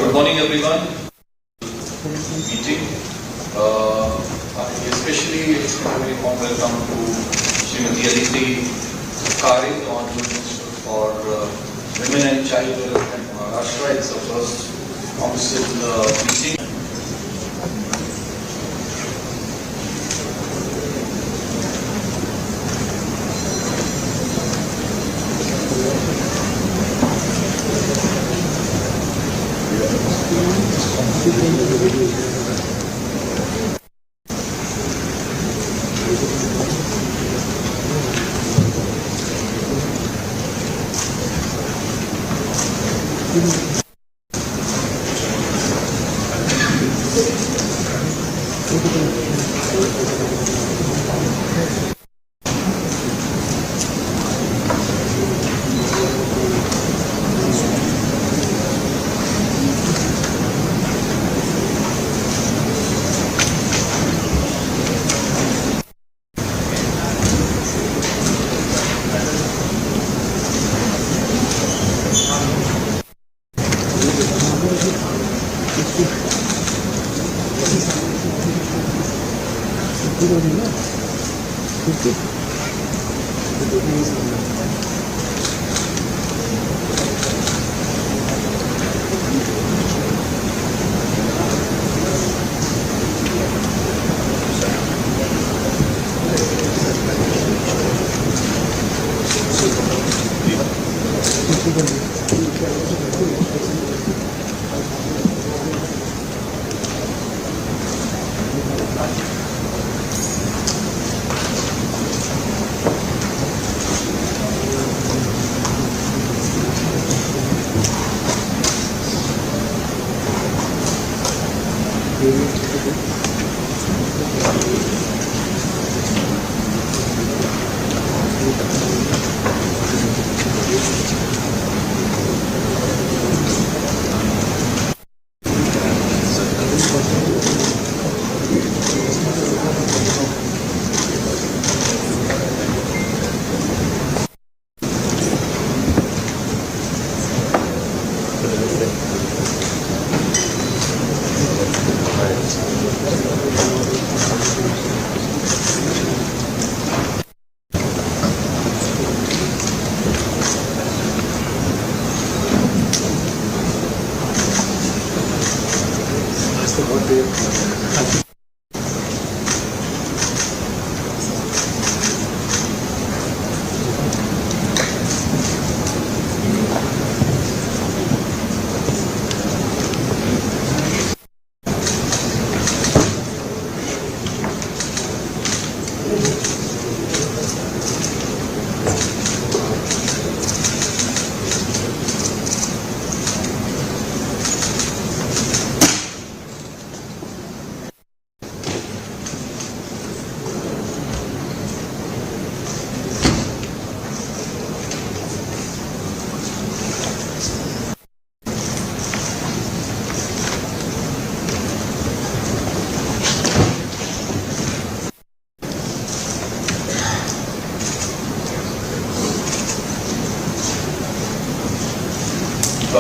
Good morning, everyone. Meeting. I especially very warm welcome to Srimati Aditi Kare, the Honorable Minister for Women and Child Development in Maharashtra. It's the first council meeting.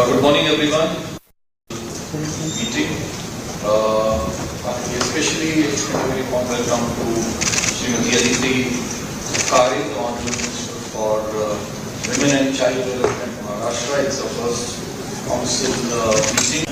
Good morning, everyone. Meeting. Especially a very warm welcome to Srimati Aditi Karit on for Women and Child Development in Maharashtra. It's our first council meeting.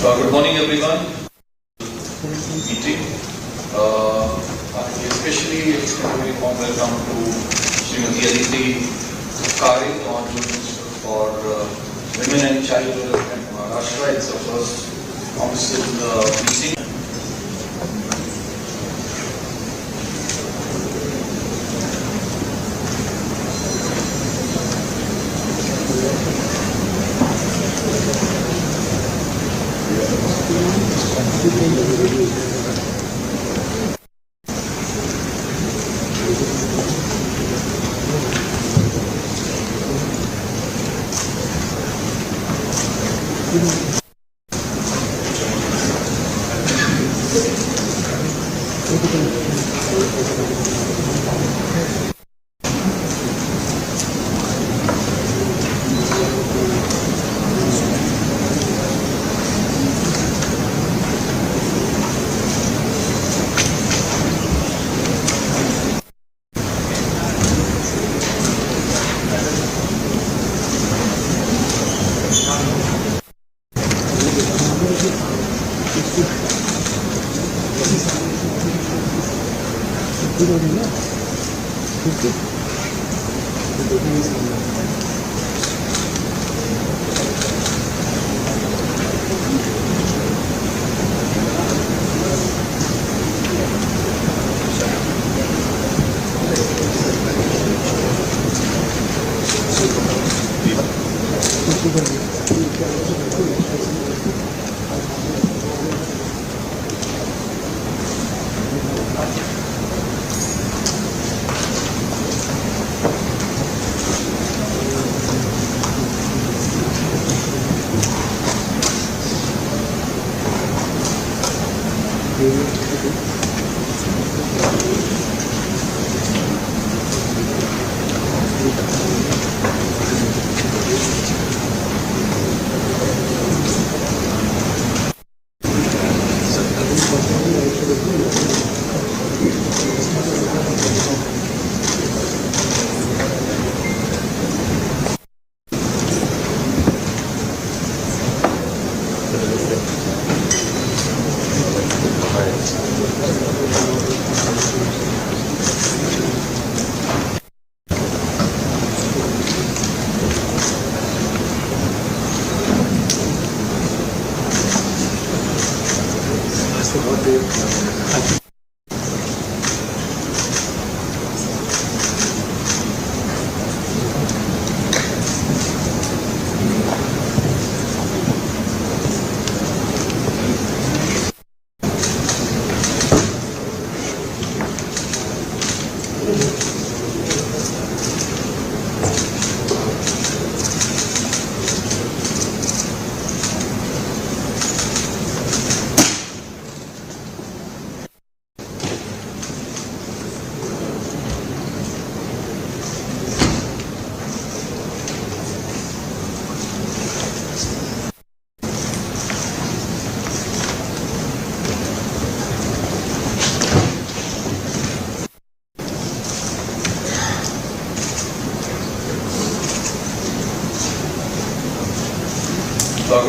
Good morning, everyone. Meeting. Especially a very warm welcome to Srimati Aditi Karit on for Women and Child Development in Maharashtra. It's our first council meeting.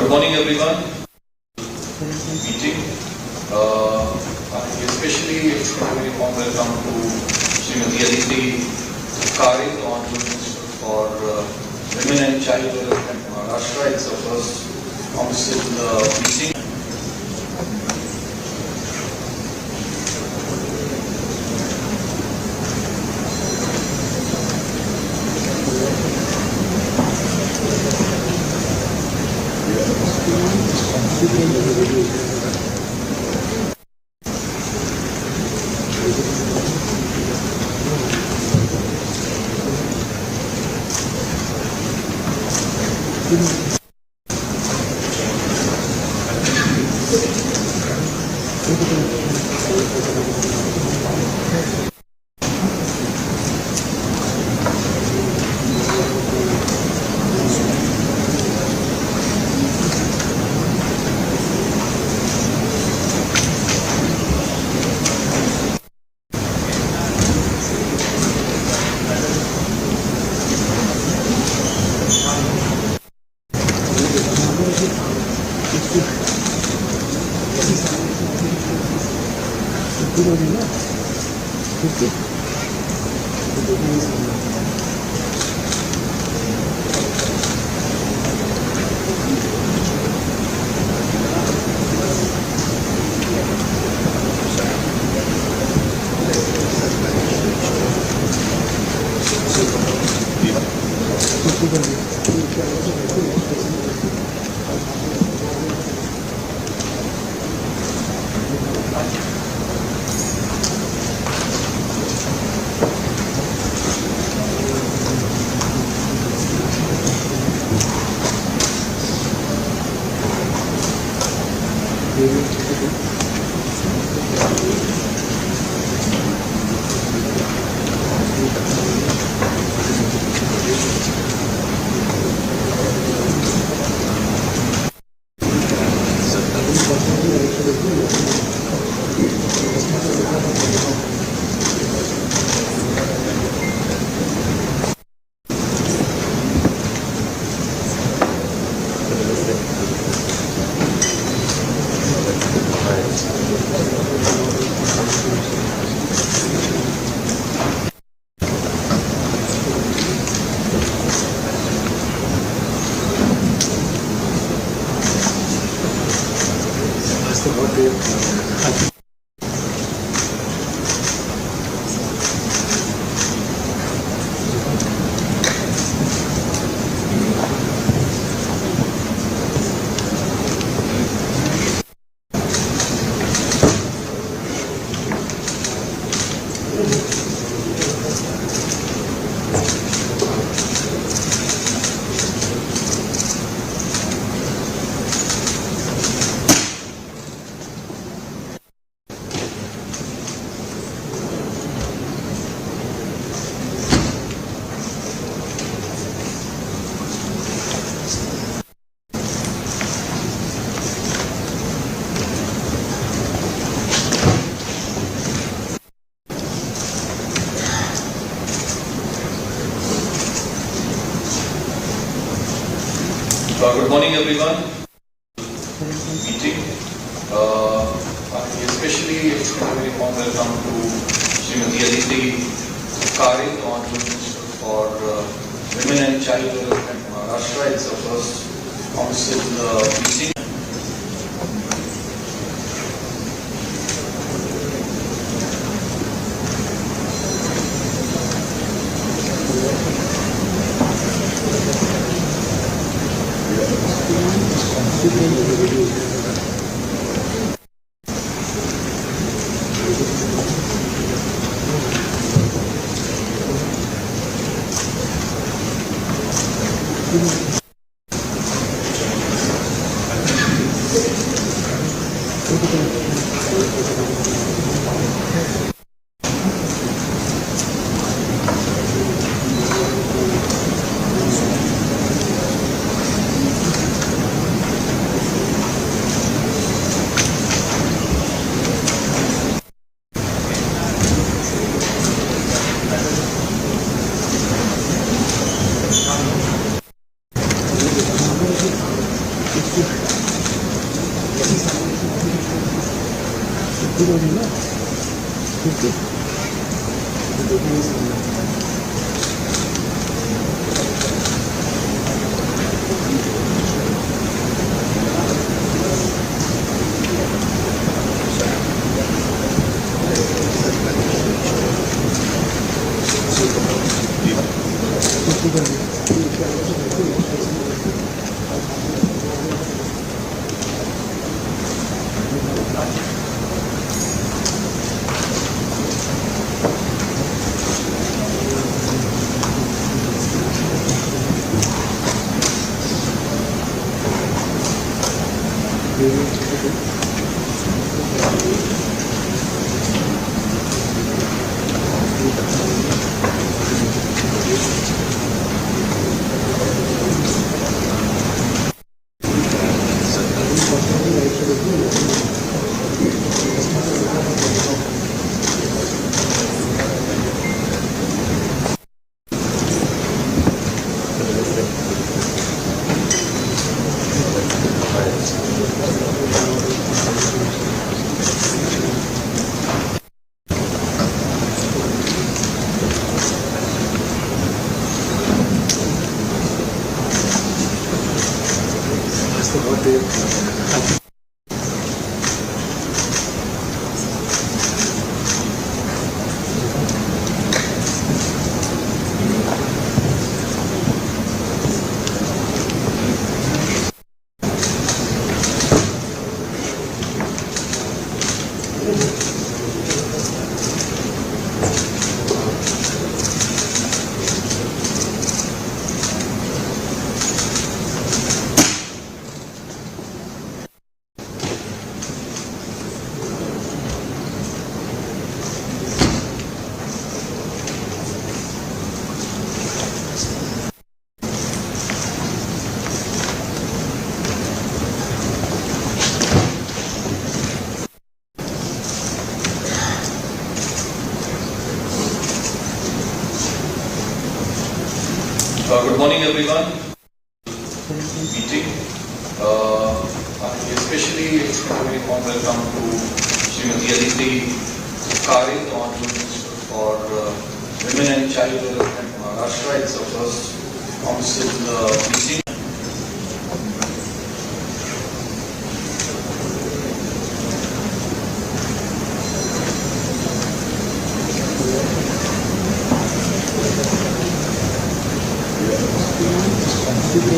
Good morning, everyone. Meeting. Especially a very warm welcome to Srimati Aditi Karik, Honorable Minister for Women and Child Development in Maharashtra. It's our first council meeting. Good morning, everyone. Meeting. Especially a very warm welcome to Srimati Aditi Karin, Honorable Minister for Women and Child Development Maharashtra. It's the first council meeting. Good morning, everyone. Meeting. Especially a very warm welcome to Srimati Aditi Karin, Honorable Minister for Women and Child Development Maharashtra. It's the first council meeting. Good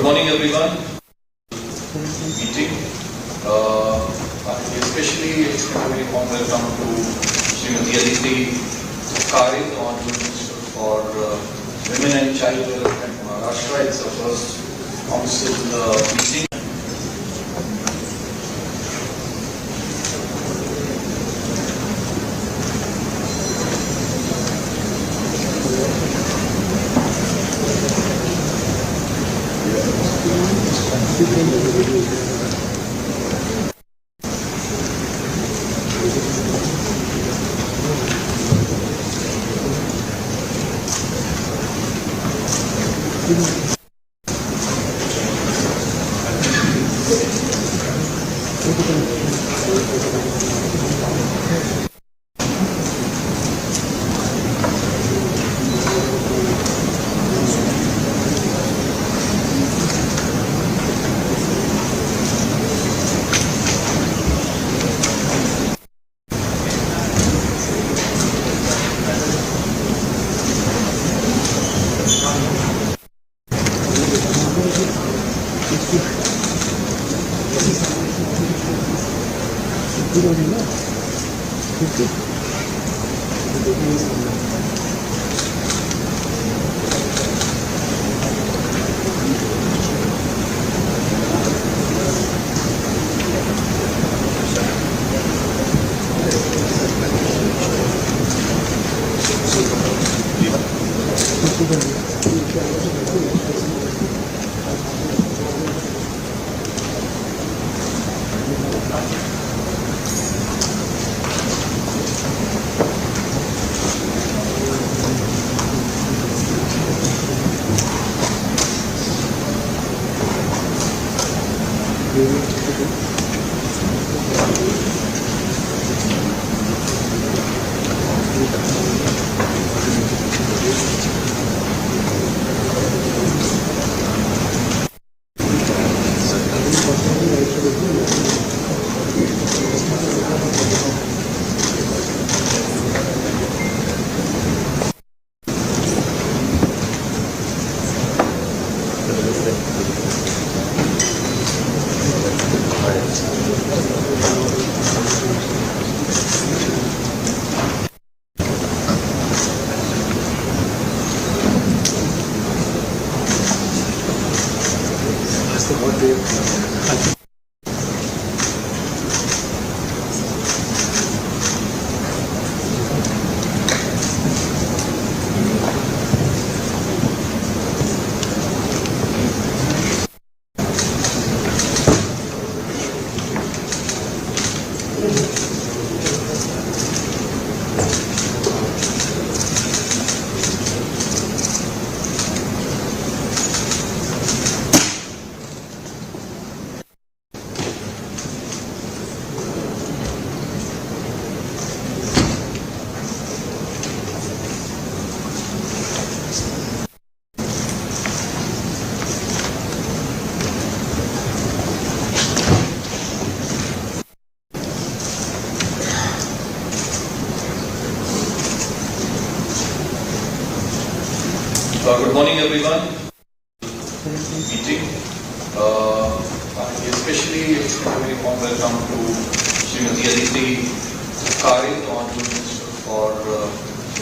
morning, everyone. Meeting. Especially a very warm welcome to Srimati Aditi Karid, Honorable Minister for Women and Child Development Maharashtra. It's our first council meeting. Good morning, everyone. Meeting. Especially a very warm welcome to Srimati Aditi Karin on for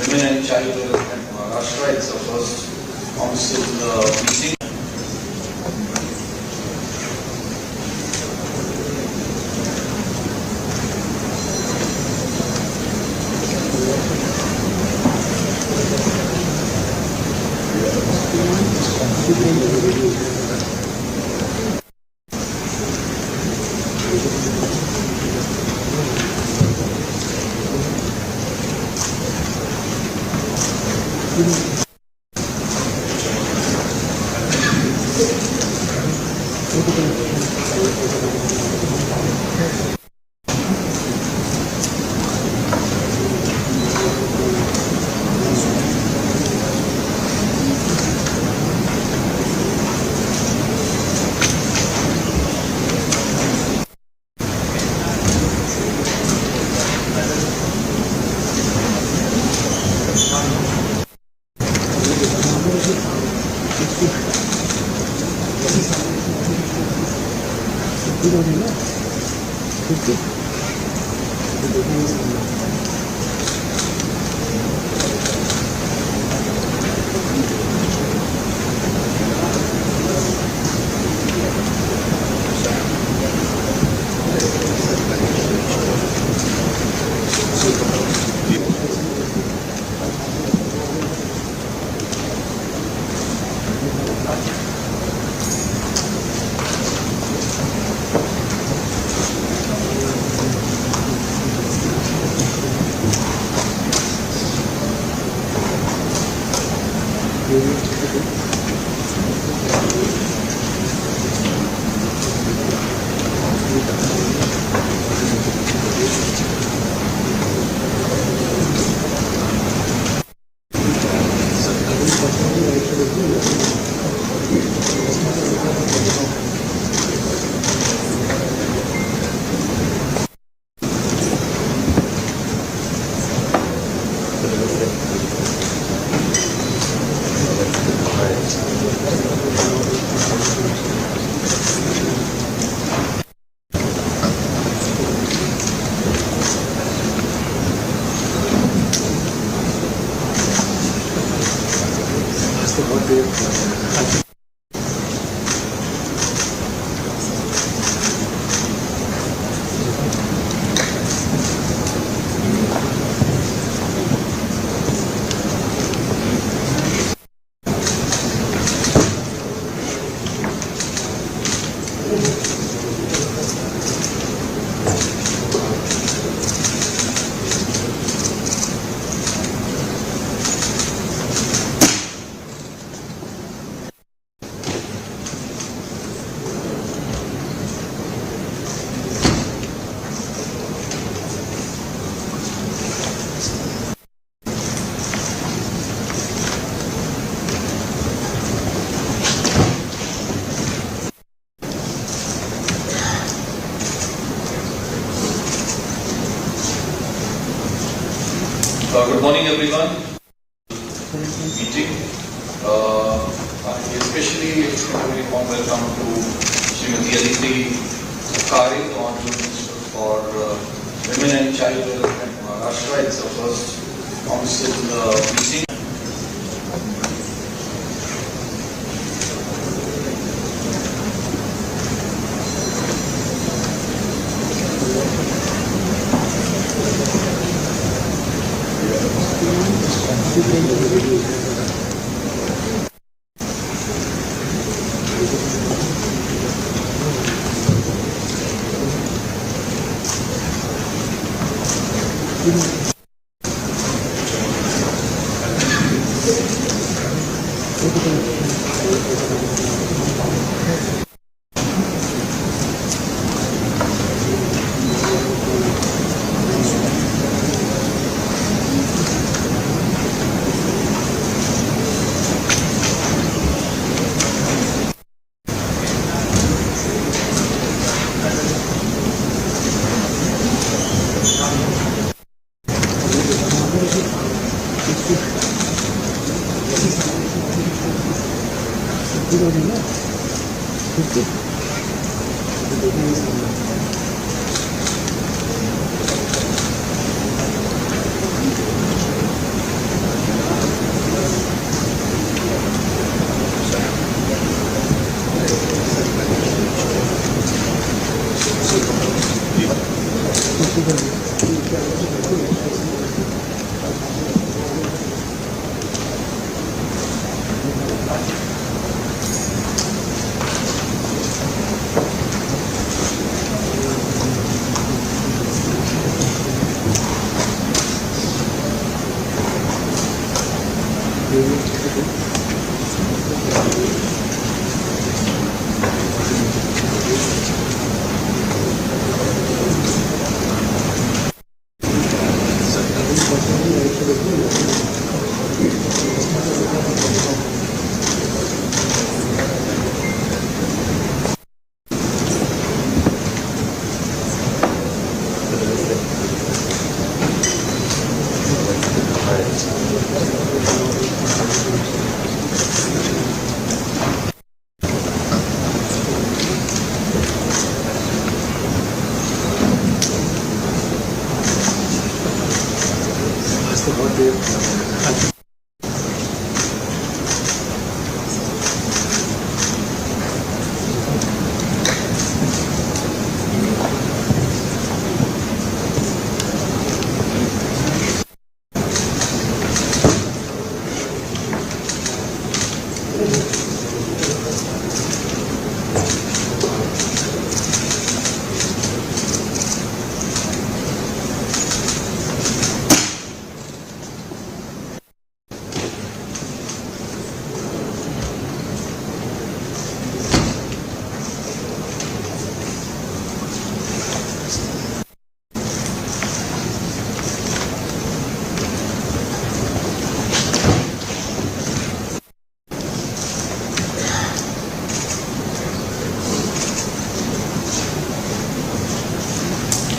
Women and Child Development Maharashtra. It's the first council meeting. Good morning, everyone. Meeting. Especially a very warm welcome to Srimati Aditi Karik, Honorable Minister for Women and Child Development, Maharashtra. It's the first council meeting.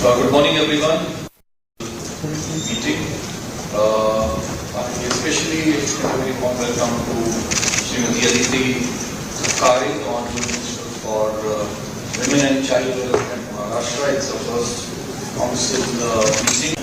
Good morning, everyone. Meeting. Especially a very warm welcome to Srimati Aditi Karik, Honorable Minister for Women and Child Development, Maharashtra. It's the first council meeting.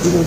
Good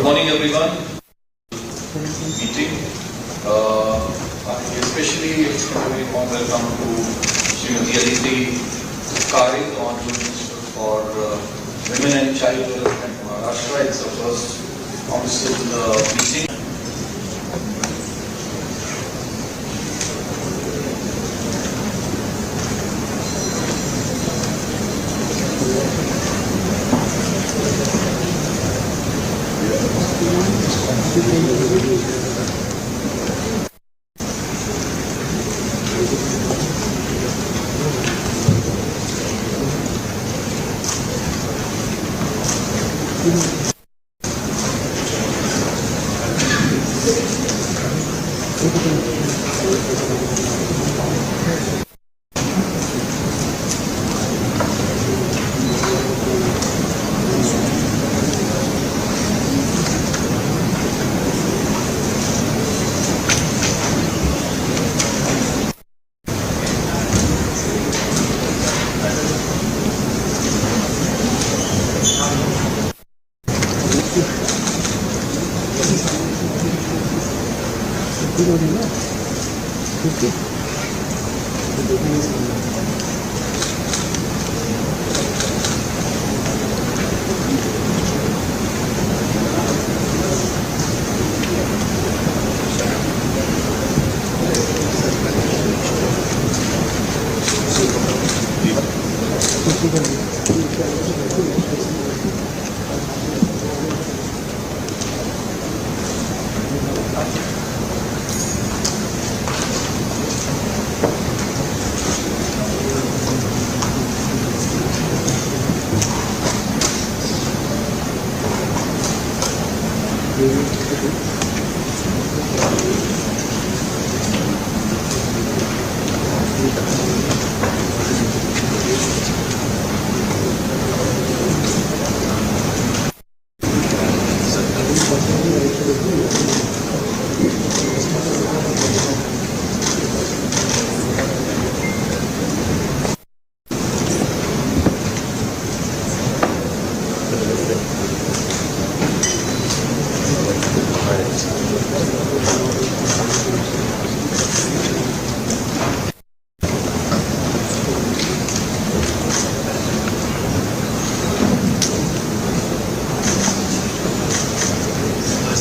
morning, everyone. Meeting. I especially extend a warm welcome to Srimati Aditi Karik, Honorable Minister for Women and Child Development Maharashtra. It's the first council meeting.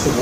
Good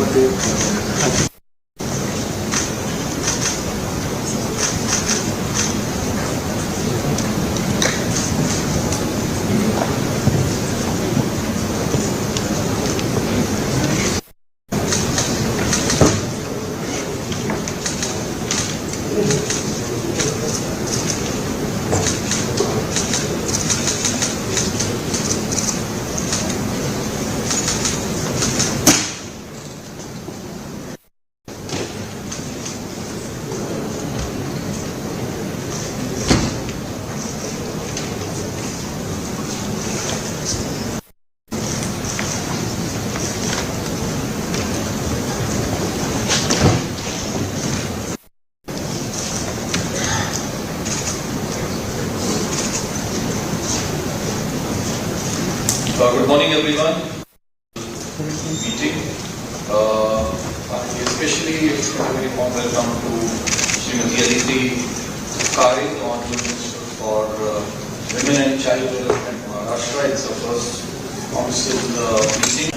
morning, everyone. Meeting. Especially a very warm welcome to Srimati Aditi Karin, Honorable Minister for Women and Child Development, Maharashtra. It's the first council meeting.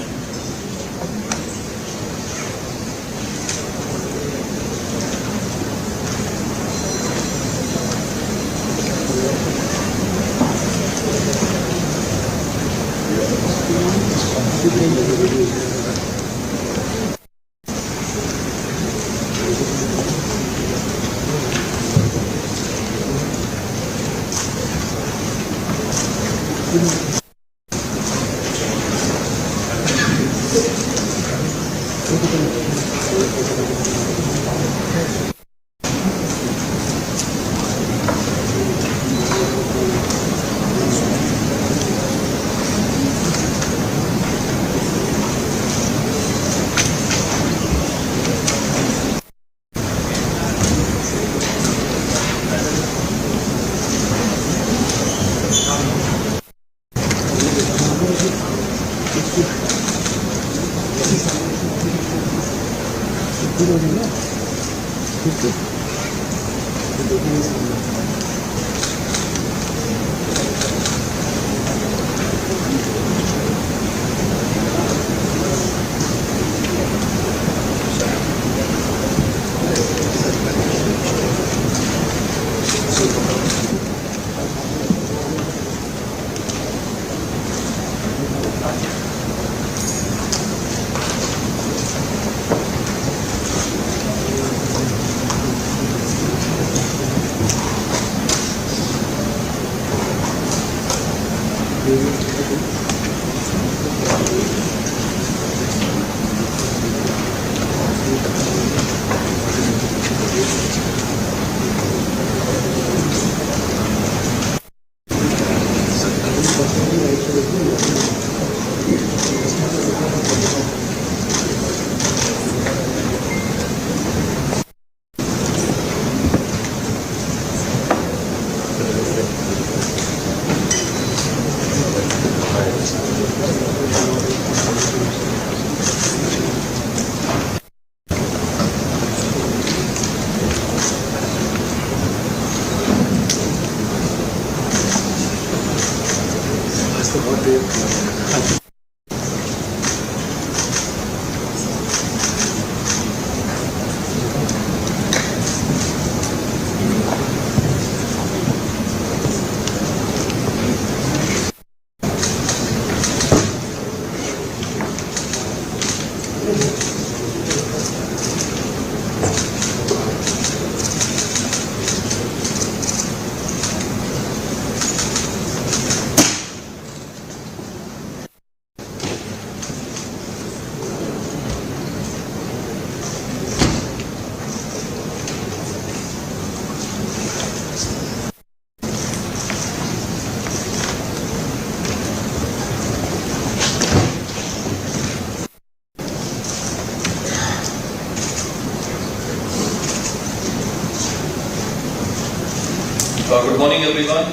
Good morning, everyone.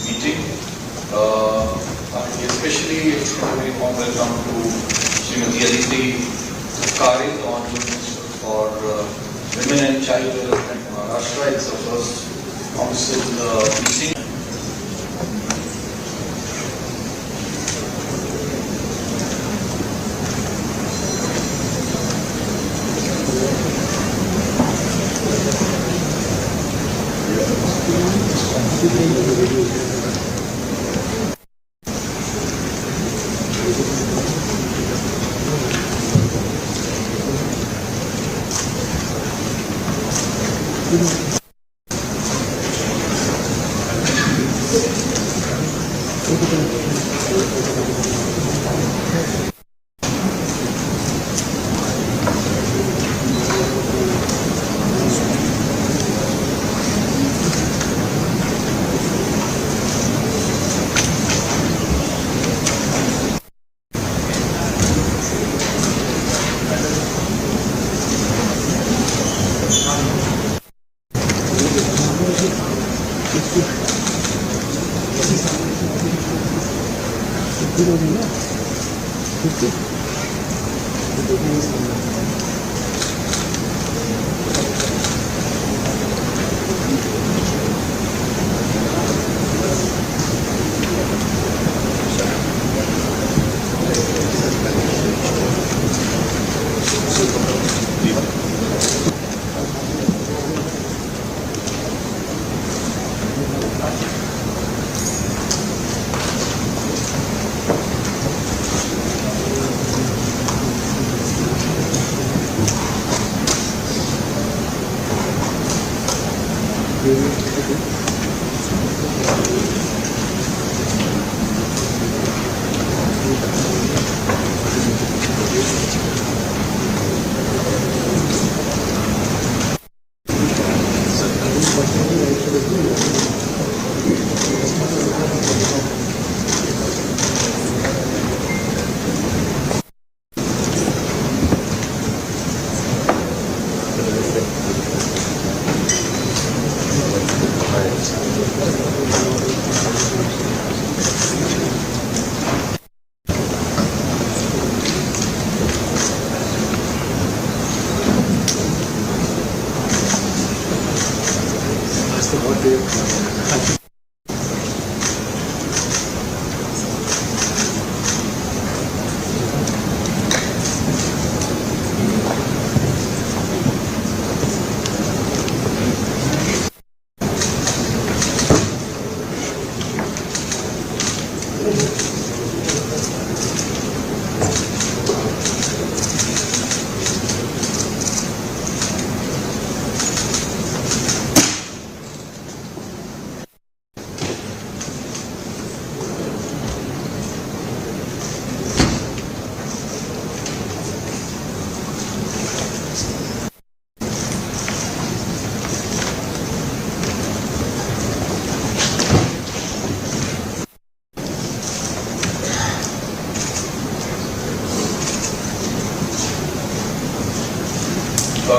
Meeting. Especially a very warm welcome to Srimati Aditi Karin, Honorable Minister for Women and Child Development, Maharashtra. It's the first council meeting.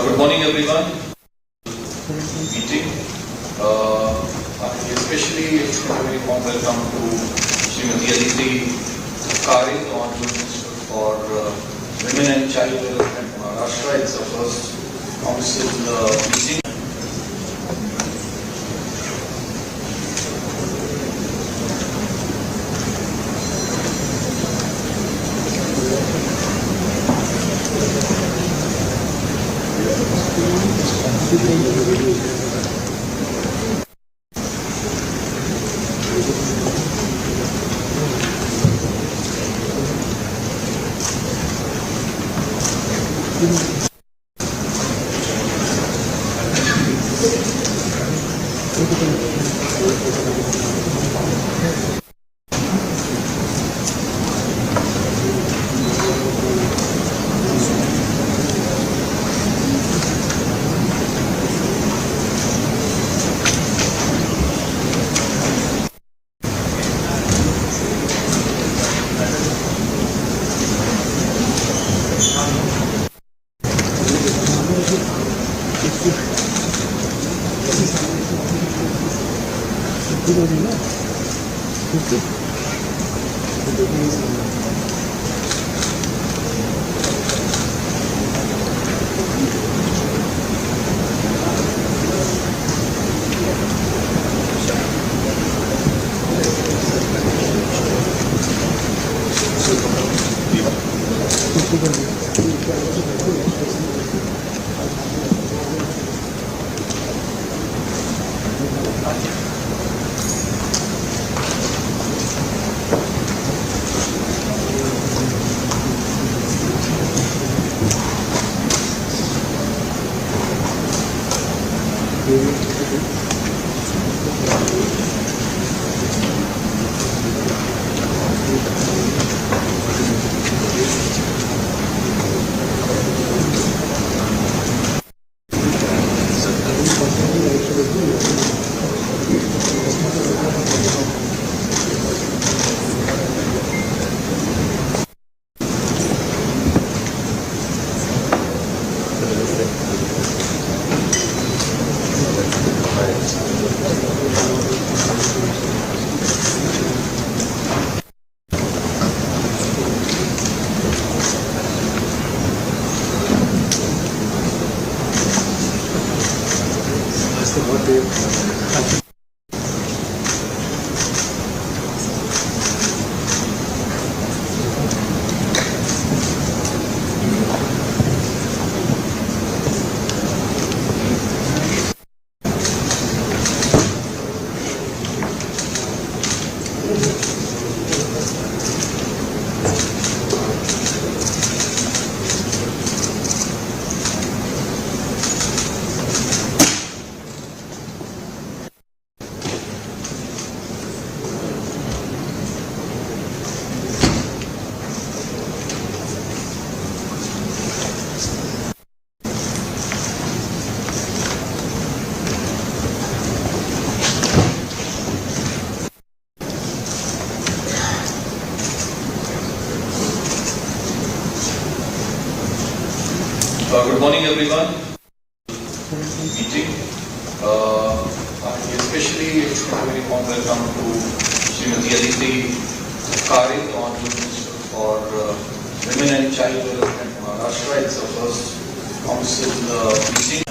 Good morning, everyone. Meeting. Especially very warm welcome to Srimati Aditi Karin, Honorable Minister for Women and Child Development Maharashtra. It's the first council meeting. Good morning, everyone. Meeting. Especially a very warm welcome to Srimati Aditi Karik, Honorable Minister for Women and Child Development, Maharashtra. It's our first council meeting.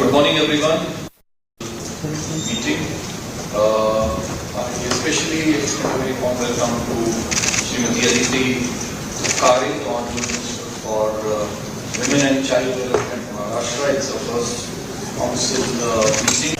Good morning, everyone. Meeting. Especially a very warm welcome to Srimati Aditi Karik on for Women and Child Development Maharashtra. It's our first council meeting.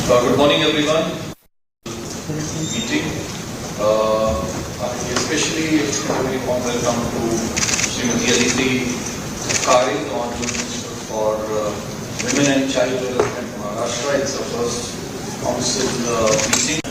Good morning, everyone. Meeting. Especially a very warm welcome to Srimati Aditi Karik on for Women and Child Development Maharashtra. It's our first council meeting.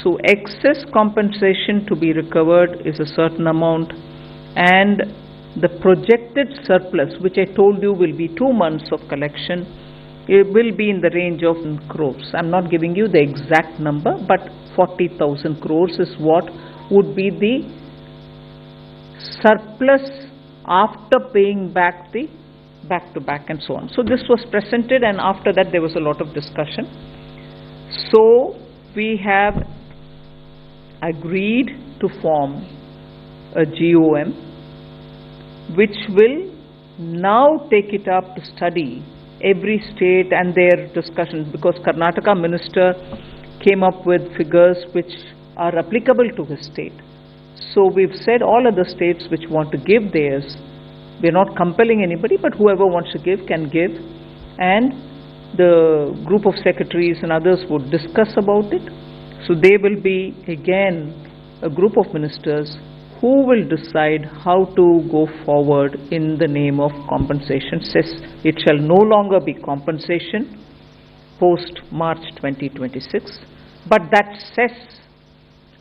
So excess compensation to be recovered is a certain amount, and the projected surplus, which I told you will be 2 months of collection, it will be in the range of crores. I'm not giving you the exact number, but 40,000 crores is what would be the surplus after paying back the back-to-back and so on. So this was presented, and after that there was a lot of discussion. So we have agreed to form a GOM which will now take it up to study every state and their discussions, because Karnataka minister came up with figures which are applicable to his state. So we've said all other states which want to give theirs, we're not compelling anybody, but whoever wants to give can give, and the group of secretaries and others would discuss about it. So they will be again a group of ministers who will decide how to go forward in the name of compensation. Says it shall no longer be compensation post March 2026, but that says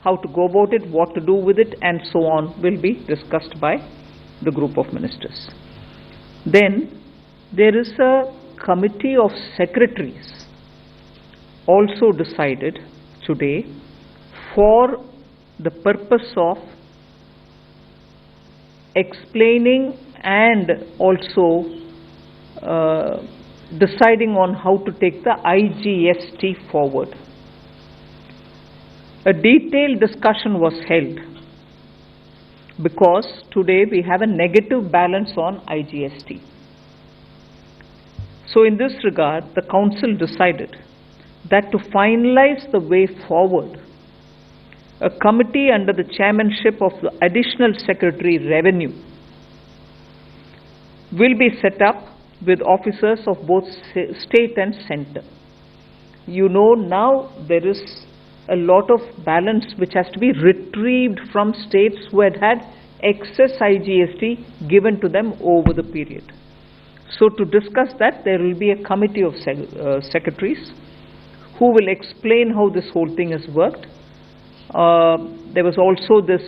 how to go about it, what to do with it, and so on will be discussed by the group of ministers. Then there is a committee of secretaries also decided today for the purpose of explaining and also deciding on how to take the IGST forward. A detailed discussion was held because today we have a negative balance on IGST. So in this regard, the council decided that to finalize the way forward, a committee under the chairmanship of the Additional Secretary Revenue will be set up with officers of both state and centre. You know, now there is a lot of balance which has to be retrieved from states who had excess IGST given to them over the period. So to discuss that, there will be a committee of secretaries who will explain how this whole thing has worked. There was also this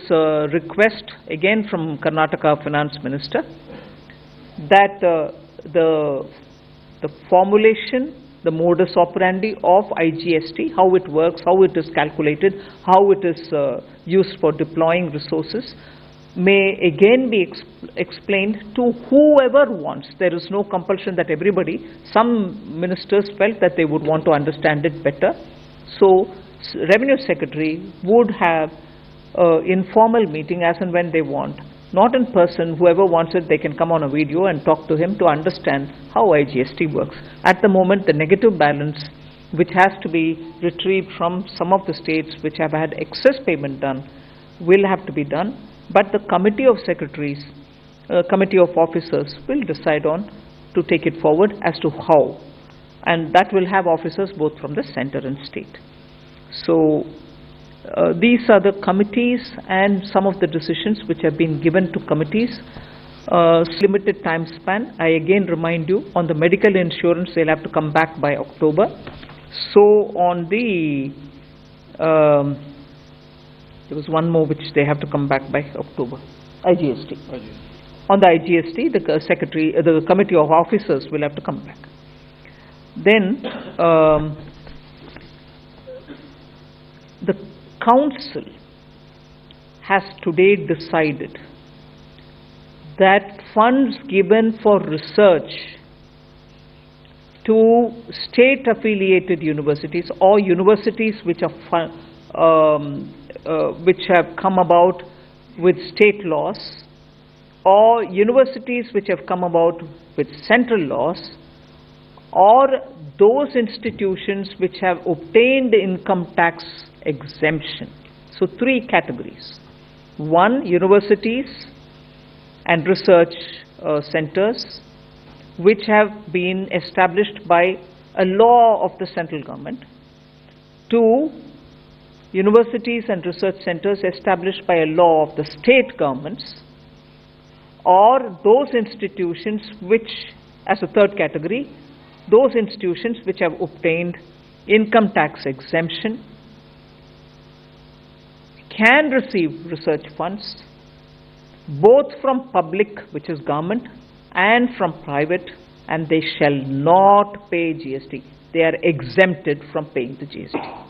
request again from Karnataka Finance Minister that the formulation, the modus operandi of IGST, how it works, how it is calculated, how it is used for deploying resources, may again be explained to whoever wants. There is no compulsion that everybody, some ministers felt that they would want to understand it better. So Revenue Secretary would have an informal meeting as and when they want. Not in person, whoever wants it, they can come on a video and talk to him to understand how IGST works. At the moment, the negative balance, which has to be retrieved from some of the states which have had excess payment done, will have to be done. But the committee of secretaries, committee of officers will decide on to take it forward as to how. And that will have officers both from the center and state. So these are the committees and some of the decisions which have been given to committees. Limited time span. I again remind you, on the medical insurance, they'll have to come back by October. So on the, there was one more which they have to come back by October, IGST. On the IGST, the committee of officers will have to come back. Then the council has today decided that funds given for research to state-affiliated universities or universities which are which have come about with state laws, or universities which have come about with central laws, or those institutions which have obtained income tax exemption. So 3 categories. 1, universities and research centers which have been established by a law of the central government. 2, universities and research centers established by a law of the state governments, or those institutions which, as a 3rd category, those institutions which have obtained income tax exemption can receive research funds both from public, which is government, and from private, and they shall not pay GST. They are exempted from paying the GST.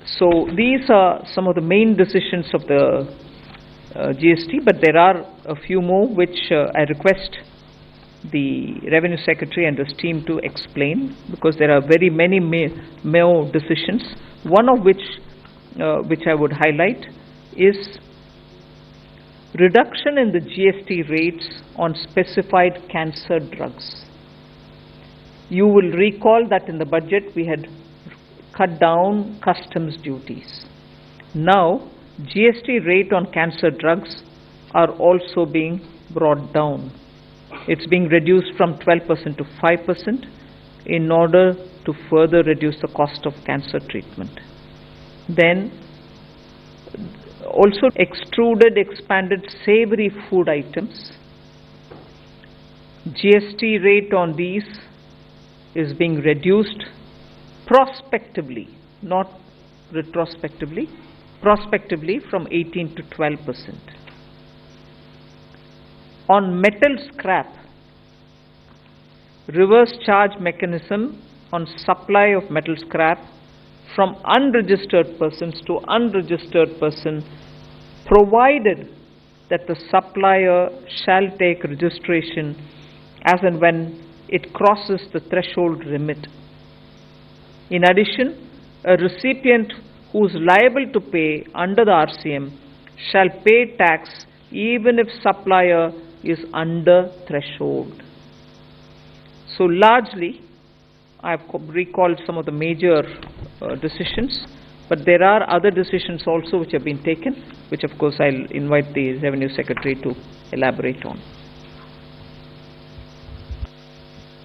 So these are some of the main decisions of the GST, but there are a few more which I request the Revenue Secretary and his team to explain, because there are very many more decisions. One of which I would highlight is reduction in the GST rates on specified cancer drugs. You will recall that in the budget we had cut down customs duties. Now GST rate on cancer drugs are also being brought down. It's being reduced from 12% to 5% in order to further reduce the cost of cancer treatment. Then also extruded, expanded savory food items. GST rate on these is being reduced prospectively, not retrospectively, prospectively from 18 to 12%. On metal scrap, reverse charge mechanism on supply of metal scrap from unregistered persons to unregistered person, provided that the supplier shall take registration as and when it crosses the threshold limit. In addition, a recipient who is liable to pay under the RCM shall pay tax even if supplier is under threshold. So largely, I have recalled some of the major decisions, but there are other decisions also which have been taken, which of course I'll invite the Revenue Secretary to elaborate on.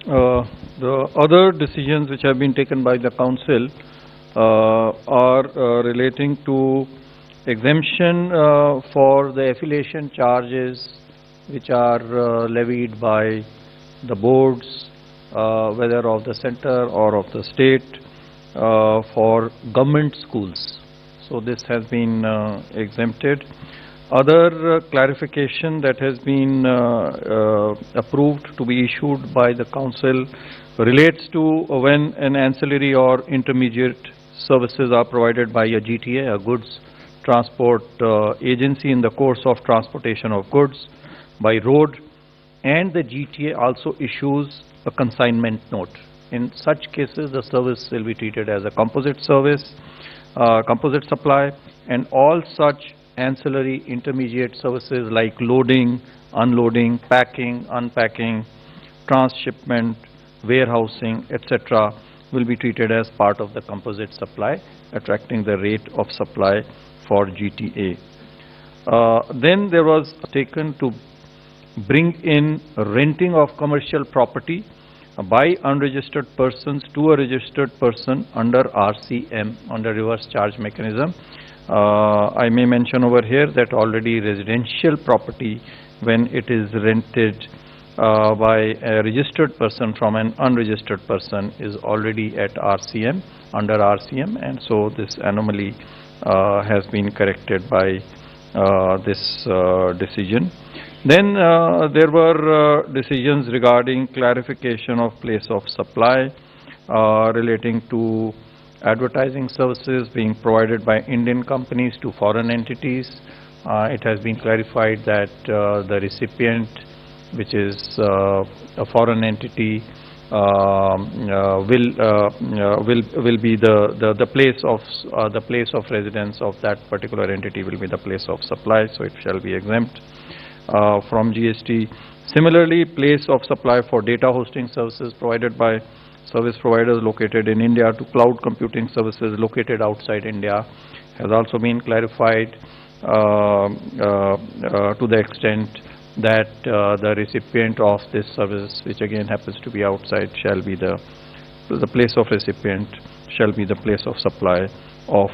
The other decisions which have been taken by the Council are relating to exemption for the affiliation charges which are levied by the boards, whether of the center or of the state, for government schools. So this has been exempted. Other clarification that has been approved to be issued by the Council relates to when an ancillary or intermediate services are provided by a GTA, a goods transport agency, in the course of transportation of goods by road, and the GTA also issues a consignment note. In such cases, the service will be treated as a composite service, composite supply, and all such ancillary intermediate services like loading, unloading, packing, unpacking, transshipment, warehousing, etc. will be treated as part of the composite supply, attracting the rate of supply for GTA. Then there was taken to bring in renting of commercial property by unregistered persons to a registered person under RCM, under reverse charge mechanism. I may mention over here that already residential property, when it is rented by a registered person from an unregistered person, is already at RCM, under RCM, and so this anomaly has been corrected by this decision. Then there were decisions regarding clarification of place of supply relating to advertising services being provided by Indian companies to foreign entities. It has been clarified that the recipient, which is a foreign entity, will be the place of residence of that particular entity will be the place of supply, so it shall be exempt from GST. Similarly, place of supply for data hosting services provided by service providers located in India to cloud computing services located outside India has also been clarified to the extent that the recipient of this service, which again happens to be outside, shall be the place of recipient shall be the place of supply of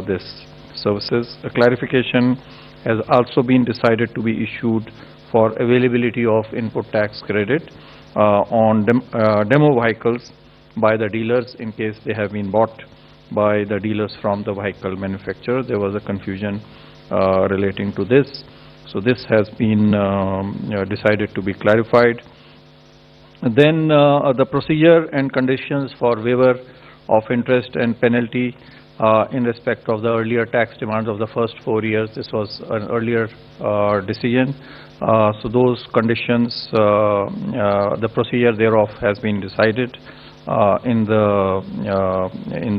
this services. A clarification has also been decided to be issued for availability of input tax credit on demo vehicles by the dealers in case they have been bought by the dealers from the vehicle manufacturer. There was a confusion relating to this. So this has been decided to be clarified. Then the procedure and conditions for waiver of interest and penalty in respect of the earlier tax demands of the first 4 years. This was an earlier decision. So those conditions, the procedure thereof has been decided in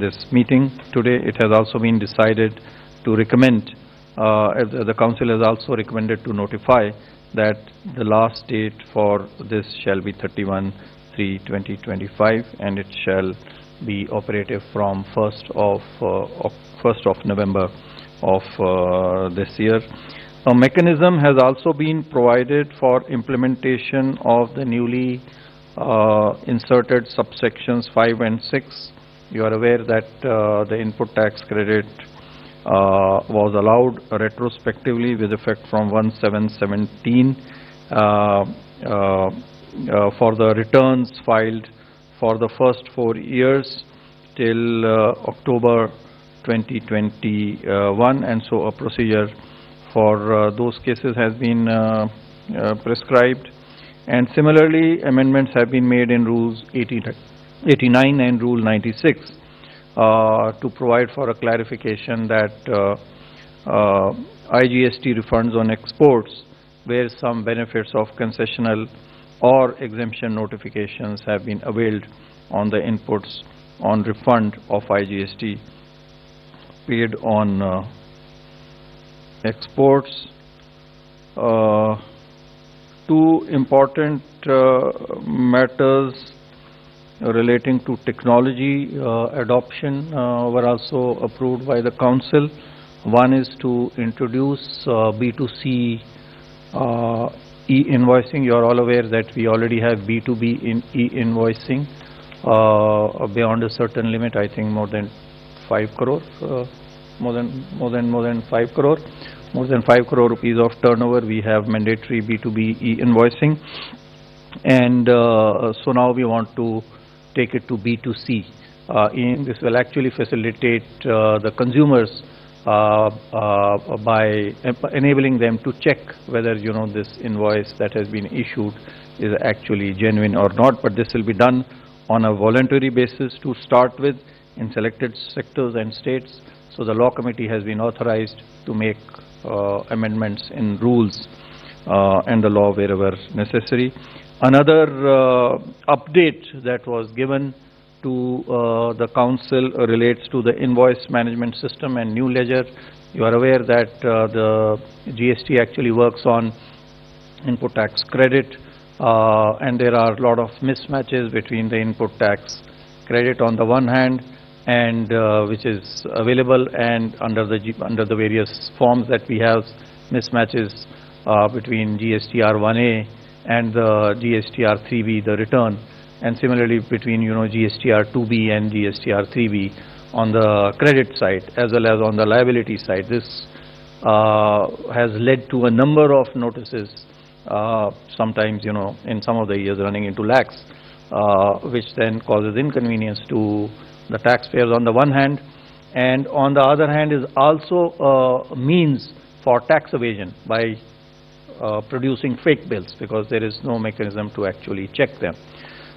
this meeting today. It has also been decided to recommend, the council has also recommended to notify that the last date for this shall be 31/3/2025, and it shall be operative from 1st of November of this year. A mechanism has also been provided for implementation of the newly inserted subsections 5 and 6. You are aware that the input tax credit was allowed retrospectively with effect from 1/7/17 for the returns filed for the first 4 years till October 2021, and so a procedure for those cases has been prescribed. And similarly, amendments have been made in Rules 89 and Rule 96 to provide for a clarification that IGST refunds on exports where some benefits of concessional or exemption notifications have been availed on the inputs on refund of IGST paid on exports. Two important matters relating to technology adoption were also approved by the council. One is to introduce B2C e-invoicing. You are all aware that we already have B2B in e-invoicing beyond a certain limit. I think more than 5 crore, more than 5 crore rupees of turnover. We have mandatory B2B e-invoicing, and so now we want to take it to B2C. This will actually facilitate the consumers by enabling them to check whether this invoice that has been issued is actually genuine or not. But this will be done on a voluntary basis to start with in selected sectors and states. So the law committee has been authorized to make amendments in rules and the law wherever necessary. Another update that was given to the council relates to the invoice management system and new ledger. You are aware that the GST actually works on input tax credit, and there are a lot of mismatches between the input tax credit on the one hand, and which is available, and under the various forms that we have, mismatches between GSTR 1A and the GSTR 3B, the return, and similarly between GSTR 2B and GSTR 3B on the credit side as well as on the liability side. This has led to a number of notices, sometimes in some of the years running into lakhs, which then causes inconvenience to the taxpayers on the one hand, and on the other hand is also a means for tax evasion by producing fake bills, because there is no mechanism to actually check them.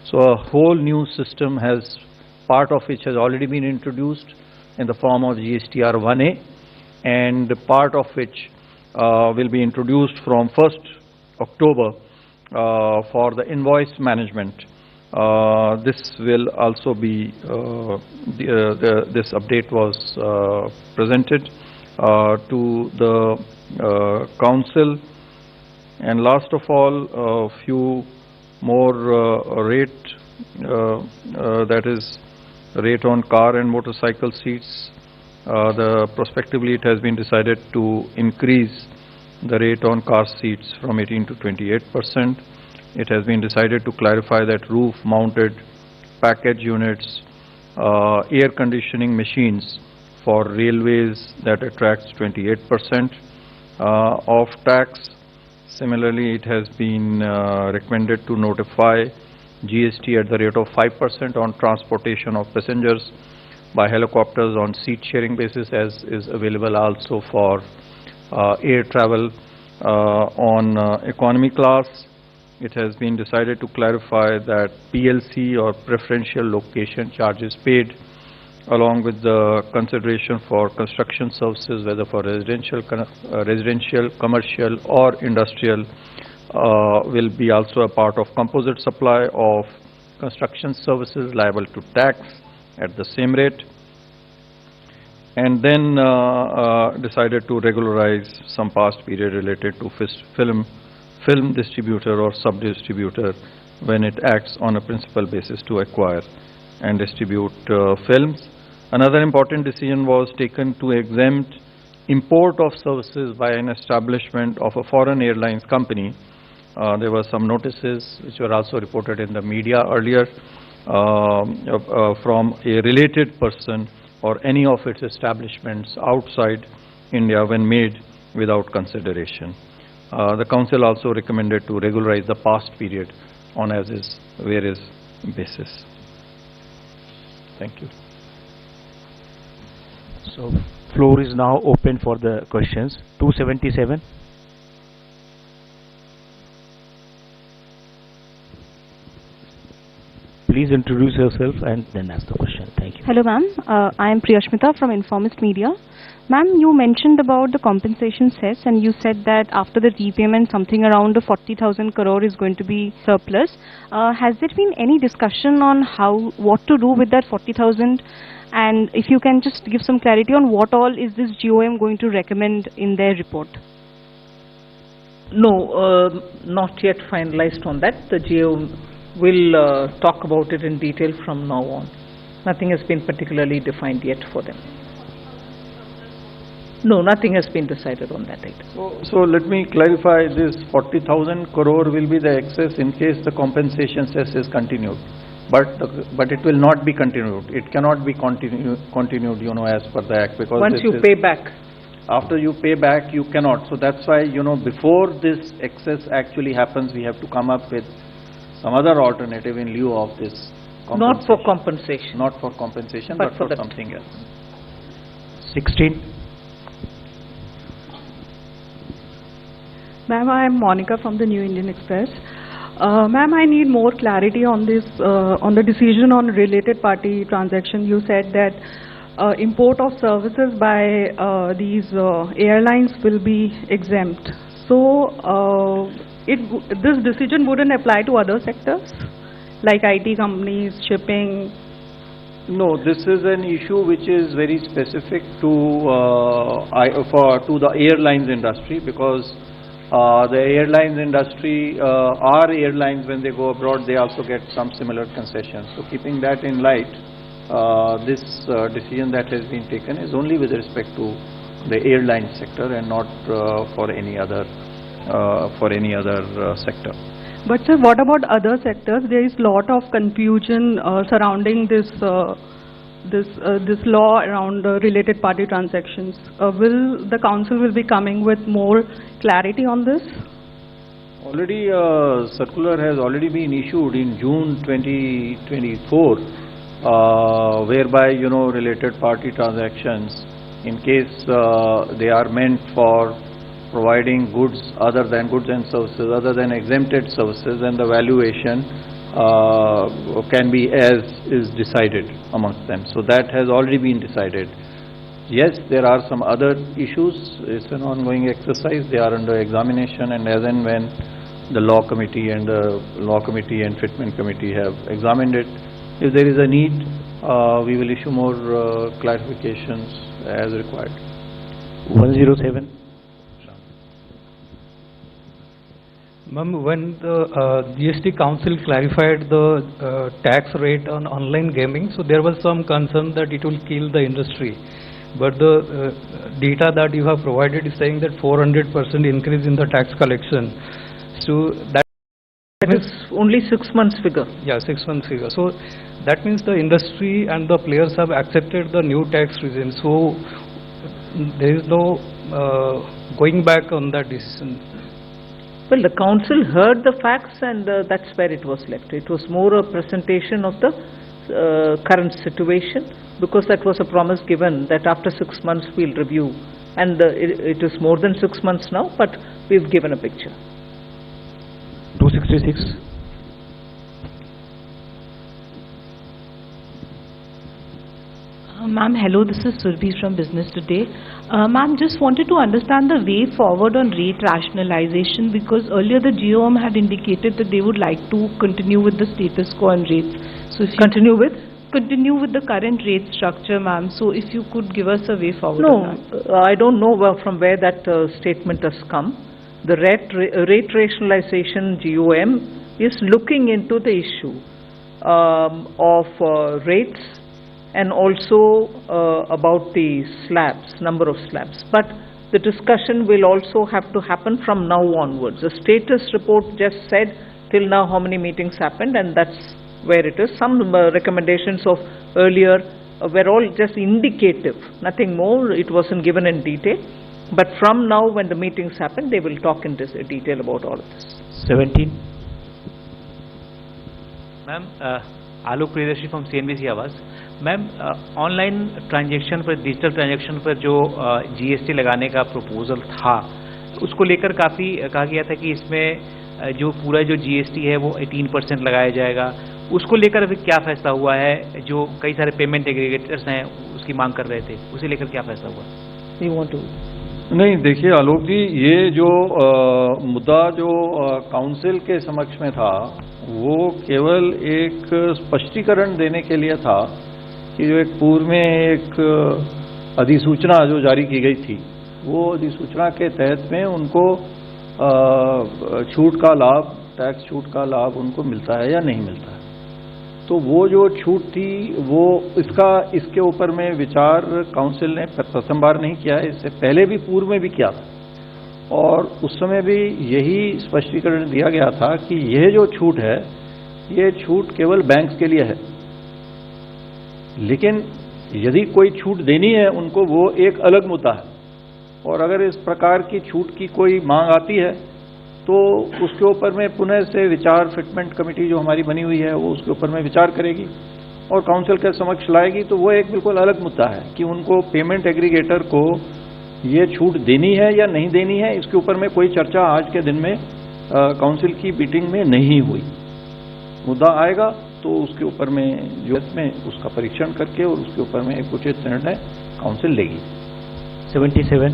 So a whole new system has, part of which has already been introduced in the form of GSTR 1A, and part of which will be introduced from 1st October for the invoice management. This will also be, this update was presented to the council. And last of all, a few more rate, that is rate on car and motorcycle seats. Prospectively it has been decided to increase the rate on car seats from 18 to 28%. It has been decided to clarify that roof mounted package units, air conditioning machines for railways, that attracts 28% of tax. Similarly, it has been recommended to notify GST at the rate of 5% on transportation of passengers by helicopters on seat sharing basis, as is available also for air travel on economy class. It has been decided to clarify that PLC or preferential location charges paid, along with the consideration for construction services, whether for residential, commercial or industrial, will be also a part of composite supply of construction services liable to tax at the same rate. And then decided to regularize some past period related to film distributor or sub-distributor when it acts on a principal basis to acquire and distribute films. Another important decision was taken to exempt import of services by an establishment of a foreign airlines company. There were some notices which were also reported in the media earlier from a related person or any of its establishments outside India when made without consideration. The council also recommended to regularize the past period on as is, where is basis. Thank you. So floor is now open for the questions. 277. Please introduce yourself and then ask the question. Thank you. Hello ma'am, I am Priyashmita from Informist Media. Ma'am, you mentioned about the compensation cess and you said that after the repayment something around 40,000 crore is going to be surplus. Has there been any discussion on what to do with that 40,000, and if you can just give some clarity on what all is this GOM going to recommend in their report? No, not yet finalized on that. The GOM will talk about it in detail from now on. Nothing has been particularly defined yet for them. No, nothing has been decided on that item. So let me clarify, this 40,000 crore will be the excess in case the compensation cess is continued. But it will not be continued. It cannot be continued, as per the Act, because once you pay back. After you pay back, you cannot. So that's why, before this excess actually happens, we have to come up with some other alternative in lieu of this compensation. Not for compensation. Not for compensation, but for something else. 16. Ma'am, I am Monica from the New Indian Express. Ma'am, I need more clarity on this, on the decision on related party transaction. You said that import of services by these airlines will be exempt. So, this decision wouldn't apply to other sectors like IT companies, shipping? No, this is an issue which is very specific to the airlines industry, because the airlines industry, our airlines, when they go abroad, they also get some similar concessions. So keeping that in light, this decision that has been taken is only with respect to the airline sector and not for any other sector. But sir, what about other sectors? There is lot of confusion surrounding this law around related party transactions. Will the council be coming with more clarity on this? Already circular has already been issued in June 2024, whereby related party transactions, in case they are meant for providing goods other than goods and services, other than exempted services, and the valuation can be as is decided amongst them. So that has already been decided. Yes, there are some other issues. It's an ongoing exercise. They are under examination, and as and when the law committee and fitment committee have examined it, if there is a need, we will issue more clarifications as required. 107. Ma'am, when the GST Council clarified the tax rate on online gaming, so there was some concern that it will kill the industry. But the data that you have provided is saying that 400% increase in the tax collection. So that is only 6 months figure. Yeah, 6 months figure. So that means the industry and the players have accepted the new tax regime. So there is no going back on that decision. Well, the council heard the facts, and that's where it was left. It was more a presentation of the current situation, because that was a promise given that after 6 months we'll review, and it is more than 6 months now, but we've given a picture. 266. Ma'am, hello, this is Surbhi from Business Today. Ma'am, just wanted to understand the way forward on rate rationalization, because earlier the GOM had indicated that they would like to continue with the status quo on rates. So if Continue with? Continue with the current rate structure, ma'am. So if you could give us a way forward No, on that. I don't know from where that statement has come. The rate rationalization GOM is looking into the issue of rates, and also about the slabs, number of slabs. But the discussion will also have to happen from now onwards. The status report just said till now how many meetings happened, and that's where it is. Some recommendations of earlier were all just indicative, nothing more. It wasn't given in detail. But from now, when the meetings happen, they will talk in detail about all of this. 17. Ma'am, Alok Priyadarshi from CNBC Awas. Ma'am online transaction पर, digital transaction पर जो GST लगाने का proposal था, उसको लेकर काफ़ी कहा गया था कि इसमें जो पूरा जो जीएसटी है वो 18% लगाया जाएगा. उसको लेकर अभी क्या फैसला हुआ है? जो कई सारे पेमेंट एग्रीगेटर्स हैं उसकी मांग कर रहे थे, उसे लेकर क्या फैसला हुआ? नहीं, देखिए आलोक जी, ये जो मुद्दा जो काउंसिल के समक्ष में था, वो केवल एक स्पष्टीकरण देने के लिए था कि जो एक पूर्व में एक अधिसूचना जो जारी की गई थी, वो अधिसूचना के तहत में उनको छूट का लाभ, टैक्स छूट का लाभ उनको मिलता है या नहीं मिलता है. तो वो जो छूट थी, वो इसके ऊपर में विचार काउंसिल ने प्रथम बार नहीं किया है, इससे पहले भी पूर्व में भी किया था, और उस समय भी यही स्पष्टीकरण दिया गया था कि यह जो छूट है, ये छूट केवल बैंक्स के लिए है. लेकिन यदि कोई छूट देनी है उनको, वो एक अलग मुद्दा है, और अगर इस प्रकार की छूट की कोई मांग आती है तो उसके ऊपर में पुनः से विचार, फिटमेंट कमेटी जो हमारी बनी हुई है वो उसके ऊपर में विचार करेगी और काउंसिल के समक्ष लाएगी. तो वो एक बिल्कुल अलग मुद्दा है कि उनको पेमेंट एग्रीगेटर को ये छूट देनी है या नहीं देनी है. इसके ऊपर में कोई चर्चा आज के दिन में काउंसिल की मीटिंग में नहीं हुई. मुद्दा आएगा तो उसके ऊपर में जो इसमें उसका परीक्षण करके और उसके ऊपर में एक उचित निर्णय काउंसिल लेगी. 77.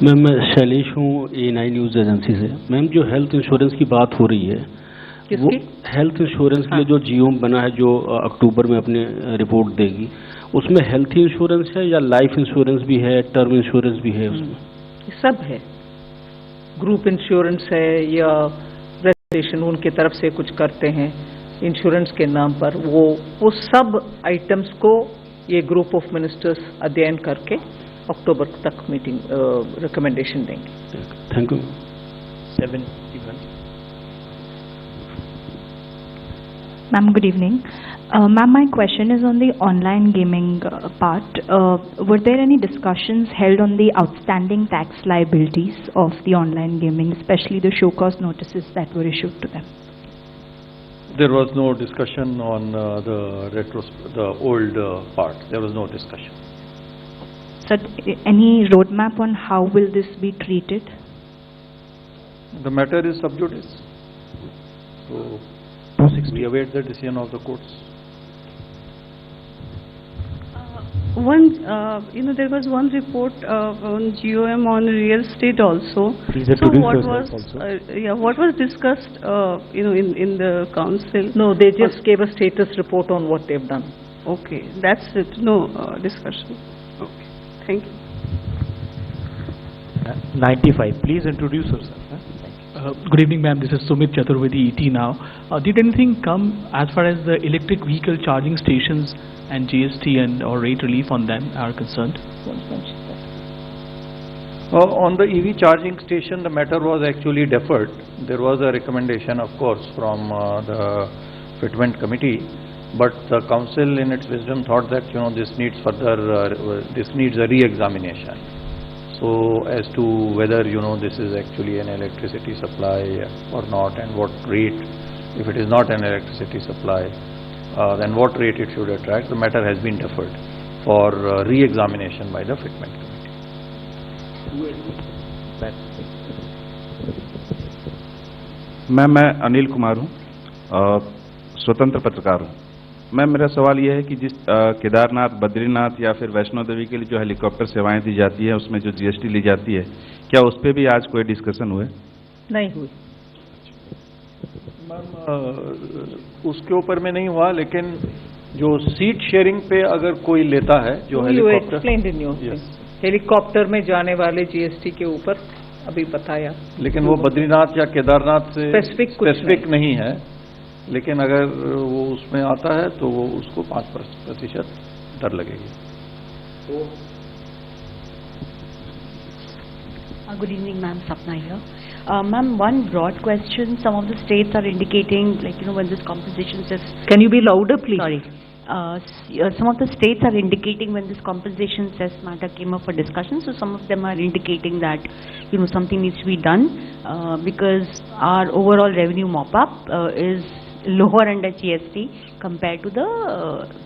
मैम, मैं शैलेश हूँ, A9 न्यूज़ एजेंसी से. मैम, जो हेल्थ इंश्योरेंस की बात हो रही है, वो हेल्थ इंश्योरेंस के लिए जो जीओम बना है, जो अक्टूबर में अपने रिपोर्ट देगी, उसमें हेल्थ इंश्योरेंस है या लाइफ इंश्योरेंस भी है, टर्म इंश्योरेंस भी है उसमें? सब है. ग्रुप इंश्योरेंस है या रजिस्ट्रेशन उनके तरफ से कुछ करते हैं इंश्योरेंस के नाम पर, वो सब आइटम्स को ये ग्रुप ऑफ मिनिस्टर्स अध्ययन करके अक्टूबर तक मीटिंग रिकमेंडेशन देंगे। Thank you. 71. Ma'am, good evening. Ma'am, my question is on the online gaming part. Were there any discussions held on the outstanding tax liabilities of the online gaming, especially the show cause notices that were issued to them? There was no discussion on the old part. There was no discussion. So, any roadmap on how will this be treated? The matter is sub judice. So we await the decision of the courts. There was one report on GOM on real estate also. Please So introduce what yourself was, also. what was discussed, in the council? No, they just gave a status report on what they've done. Okay, that's it. No discussion. Okay, thank you. 95. Please introduce yourself. Good evening, ma'am. This is Sumit Chaturvedi, ET now. Did anything come as far as the electric vehicle charging stations and GST or rate relief on them are concerned? On the EV charging station, the matter was actually deferred. There was a recommendation, of course, from the fitment committee, but the council in its wisdom thought that this needs this needs a re-examination. So as to whether this is actually an electricity supply or not, and what rate, if it is not an electricity supply, then what rate it should attract, the matter has been deferred for re-examination by the fitment committee. मैं अनिल कुमार हूँ, स्वतंत्र पत्रकार हूँ। Ma'am, मेरा सवाल यह है कि जिस केदारनाथ, बद्रीनाथ या फिर वैष्णो देवी के लिए जो हेलीकॉप्टर सेवाएं दी जाती है, उसमें जो GST ली जाती है, क्या उस पर भी आज कोई डिस्कशन हुए? नहीं हुई मैम, उसके ऊपर में नहीं हुआ, लेकिन जो सीट शेयरिंग पे अगर कोई लेता है जो हेलीकॉप्टर में जाने वाले GST के ऊपर अभी बताया, लेकिन वो बद्रीनाथ या केदारनाथ से स्पेसिफिक नहीं है, लेकिन अगर वो उसमें आता है तो वो उसको 5% दर लगेगी। Good evening, ma'am. Sapna here. Ma'am, one broad question. Some of the states are indicating, when this compensation says... Can you be louder, please? Sorry. Some of the states are indicating when this compensation cess matter came up for discussion, so some of them are indicating that, something needs to be done because our overall revenue mop-up is lower under GST compared to the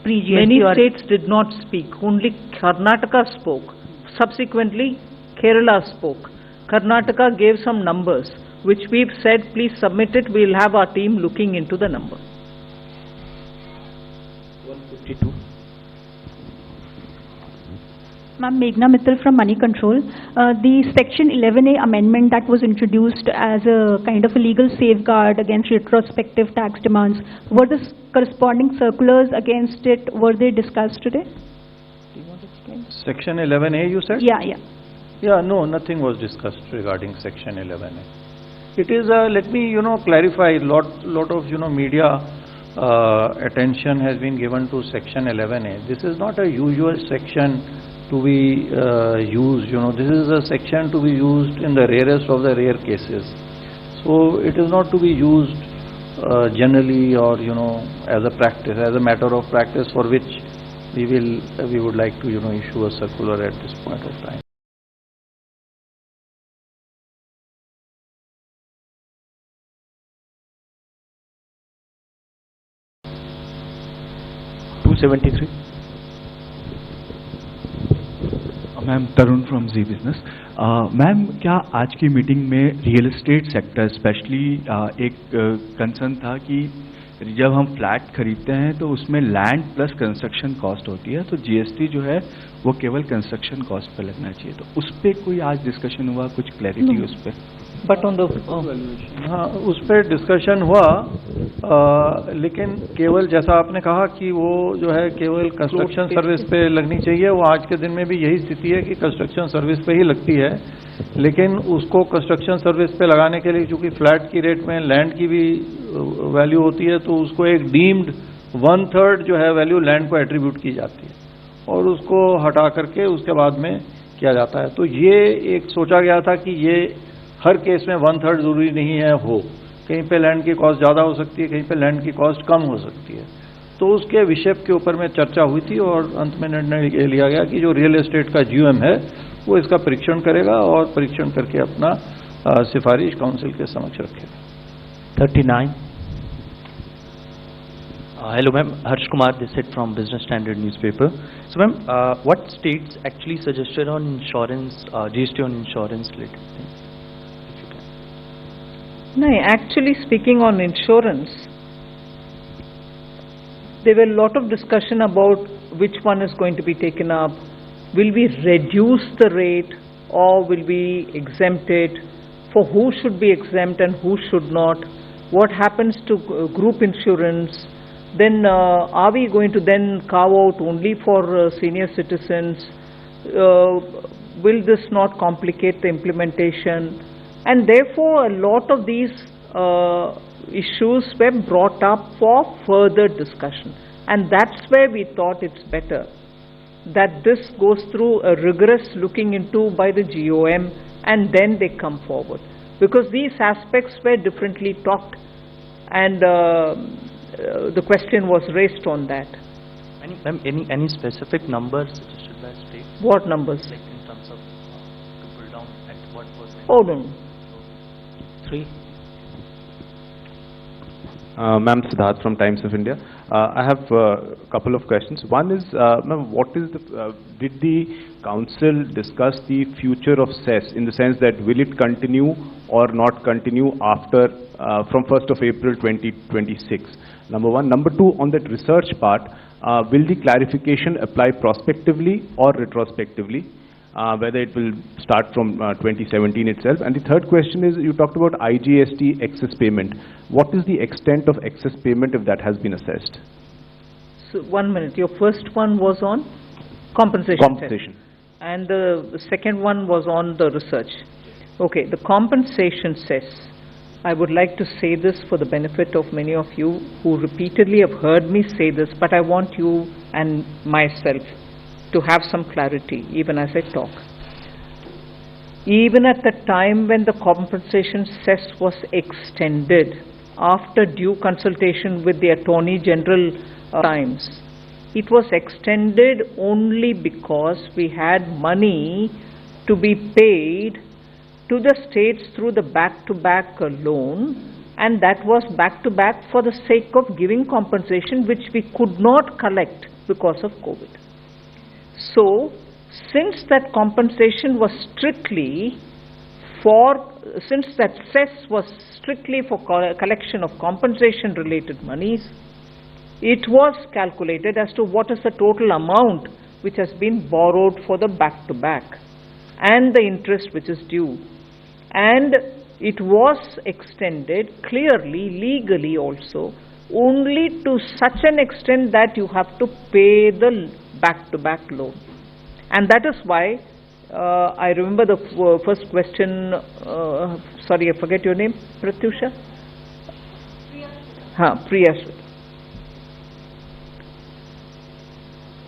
pre-GST. Many states did not speak. Only Karnataka spoke. Subsequently, Kerala spoke. Karnataka gave some numbers, which we've said, please submit it. We'll have our team looking into the number. 152. Ma'am, Meghna Mittal from Money Control. The Section 11A amendment that was introduced as a kind of a legal safeguard against retrospective tax demands, were the corresponding circulars against it, were they discussed today? Do you want to explain? Section 11A, you said? Yeah. Yeah, no, nothing was discussed regarding Section 11A. It is, let me, clarify, lot of, media attention has been given to Section 11A. This is not a usual section to be used, this is a section to be used in the rarest of the rare cases. So it is not to be used generally or, as a practice, as a matter of practice for which we would like to, issue a circular at this point of time. Ma'am, Tarun from Zee business. Ma'am, क्या आज की meeting में real estate sector specially एक concern था कि जब हम flat खरीदते हैं तो उसमें लैंड प्लस कंस्ट्रक्शन कॉस्ट होती है, तो GST जो है वो केवल कंस्ट्रक्शन कॉस्ट पे लगना चाहिए, तो उस पर कोई आज डिस्कशन हुआ, कुछ क्लैरिटी उस पर? बट ऑन द हाँ, उस पर डिस्कशन हुआ, लेकिन केवल जैसा आपने कहा कि वो जो है केवल कंस्ट्रक्शन सर्विस पे लगनी चाहिए, वो आज के दिन में भी यही स्थिति है कि कंस्ट्रक्शन सर्विस पे ही लगती है, लेकिन उसको कंस्ट्रक्शन सर्विस पे लगाने के लिए चूंकि फ्लैट की रेट में लैंड की भी वैल्यू होती है, तो उसको एक डीम्ड 1/3 जो है वैल्यू लैंड को एट्रीब्यूट की जाती है, और उसको हटा करके उसके बाद में किया जाता है। तो ये एक सोचा गया था कि ये हर केस में 1/3 जरूरी नहीं है हो, कहीं पे लैंड की कॉस्ट ज़्यादा हो सकती है, कहीं पे लैंड की कॉस्ट कम हो सकती है। तो उसके विषय के ऊपर में चर्चा हुई थी और अंत में निर्णय ये लिया गया कि जो रियल एस्टेट का GOM है वो इसका परीक्षण करेगा और परीक्षण करके अपना सिफारिश काउंसिल के समक्ष रखेगा। 39. Hello ma'am, Harsh Kumar this side from Business Standard newspaper. So ma'am, what states actually suggested on insurance, GST on insurance related thing? No, actually speaking on insurance, there were a lot of discussion about which one is going to be taken up. Will we reduce the rate or will we exempt it? For who should be exempt and who should not? What happens to group insurance? Then are we going to then carve out only for senior citizens? Will this not complicate the implementation? And therefore a lot of these issues were brought up for further discussion, and that's where we thought it's better that this goes through a rigorous looking into by the GOM and then they come forward, because these aspects were differently talked and the question was raised on that. Any specific numbers suggested by state? What numbers? Like in terms of to pull down at what percent? Oh no. 3. Ma'am, Siddharth from Times of India. I have a couple of questions. One is, ma'am, what is the, did the council discuss the future of cess in the sense that will it continue or not continue after, from 1st of April 2026? Number one. Number two, on that research part, will the clarification apply prospectively or retrospectively? Whether it will start from 2017 itself. And the third question is, you talked about IGST excess payment. What is the extent of excess payment if that has been assessed? So 1 minute, your first one was on compensation. Compensation. And the second one was on the research. Okay, the compensation cess. I would like to say this for the benefit of many of you who repeatedly have heard me say this, but I want you and myself to have some clarity even as I talk. Even at the time when the compensation cess was extended, after due consultation with the Attorney General times, it was extended only because we had money to be paid to the states through the back-to-back loan, and that was back-to-back for the sake of giving compensation which we could not collect because of COVID. So, since that compensation was strictly for, since that cess was strictly for collection of compensation related monies, it was calculated as to what is the total amount which has been borrowed for the back-to-back and the interest which is due. And it was extended clearly, legally also, only to such an extent that you have to pay the back-to-back loan. And that is why I remember the first question, sorry, I forget your name, Pratyusha? Priya.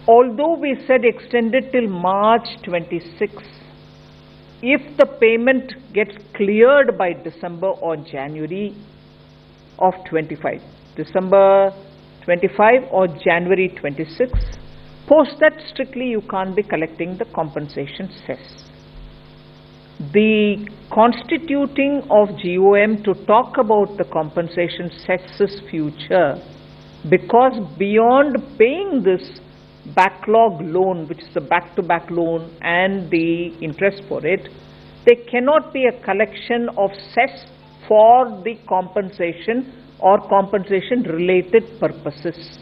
Although we said extended till March 26, if the payment gets cleared by December or January of 25, December 25 or January 26, post that strictly you can't be collecting the compensation cess. The constituting of GOM to talk about the compensation cess's future, because beyond paying this backlog loan, which is the back-to-back loan and the interest for it, there cannot be a collection of cess for the compensation or compensation related purposes,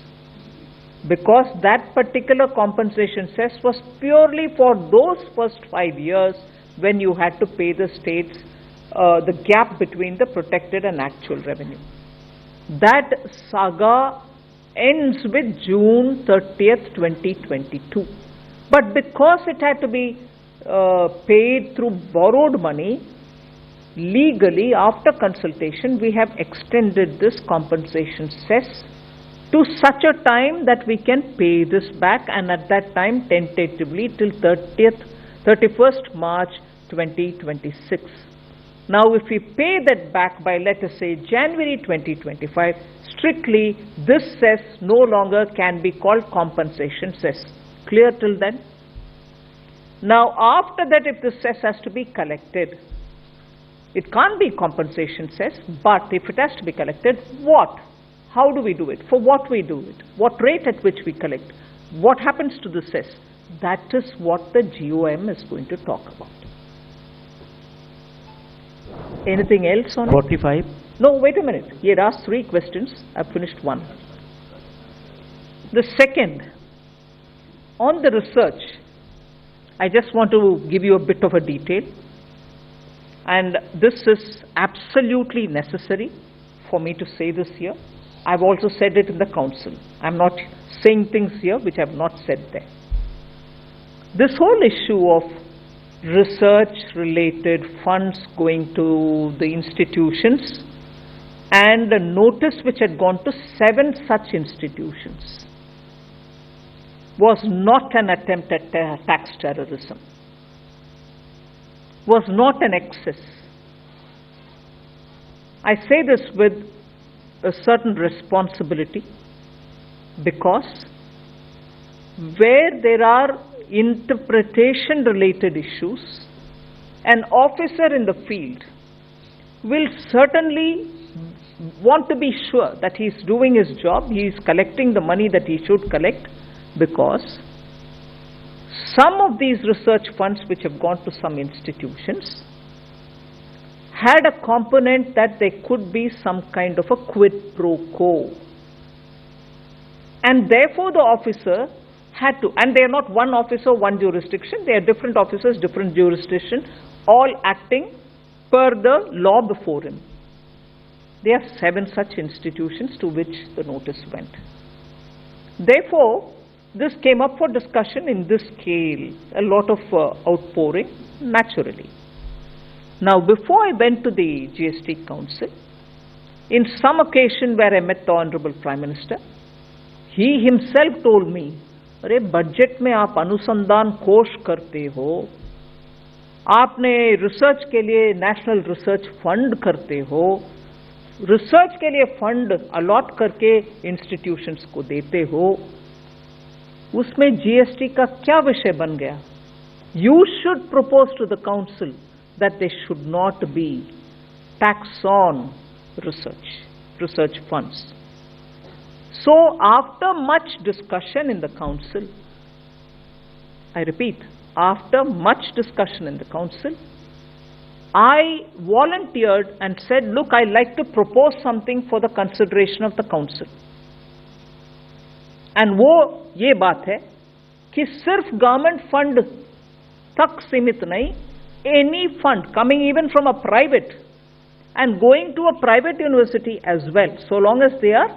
because that particular compensation cess was purely for those first 5 years when you had to pay the states the gap between the protected and actual revenue. That saga ends with June 30th, 2022. But because it had to be paid through borrowed money, legally after consultation we have extended this compensation cess to such a time that we can pay this back, and at that time tentatively till 31st March 2026. Now if we pay that back by, let us say, January 2025, strictly this cess no longer can be called compensation cess. Clear till then? Now after that, if the cess has to be collected, it can't be compensation cess, but if it has to be collected, what? How do we do it? For what we do it? What rate at which we collect? What happens to the cess? That is what the GOM is going to talk about. Anything else on 45? No, wait a minute. He had asked 3 questions. I've finished 1. The second, on the research, I just want to give you a bit of a detail. And this is absolutely necessary for me to say this here. I've also said it in the council. I'm not saying things here which I've not said there. This whole issue of research-related funds going to the institutions and a notice which had gone to 7 such institutions was not an attempt at tax terrorism, was not an excess. I say this with a certain responsibility because where there are interpretation related issues, an officer in the field will certainly want to be sure that he is doing his job, he is collecting the money that he should collect, because some of these research funds which have gone to some institutions had a component that there could be some kind of a quid pro quo. And therefore the officer had to, and they are not one officer, one jurisdiction, they are different officers, different jurisdiction, all acting per the law before him. There are 7 such institutions to which the notice went. Therefore, this came up for discussion in this scale, a lot of outpouring, naturally. Now, before I went to the GST Council, in some occasion where I met the Honorable Prime Minister, he himself told me, अरे budget में आप अनुसंधान कोष करते हो, आपने research के लिए नेशनल रिसर्च फंड करते हो, रिसर्च के लिए फंड अलॉट करके इंस्टीट्यूशंस को देते हो, उसमें जीएसटी का क्या विषय बन गया? You should propose to the council that there should not be tax on research funds. So after much discussion in the council, I repeat, after much discussion in the council, I volunteered and said, look, I'd like to propose something for the consideration of the council. And वो ये बात है कि सिर्फ government fund तक सीमित नहीं, any fund coming even from a private and going to a private university as well, so long as they are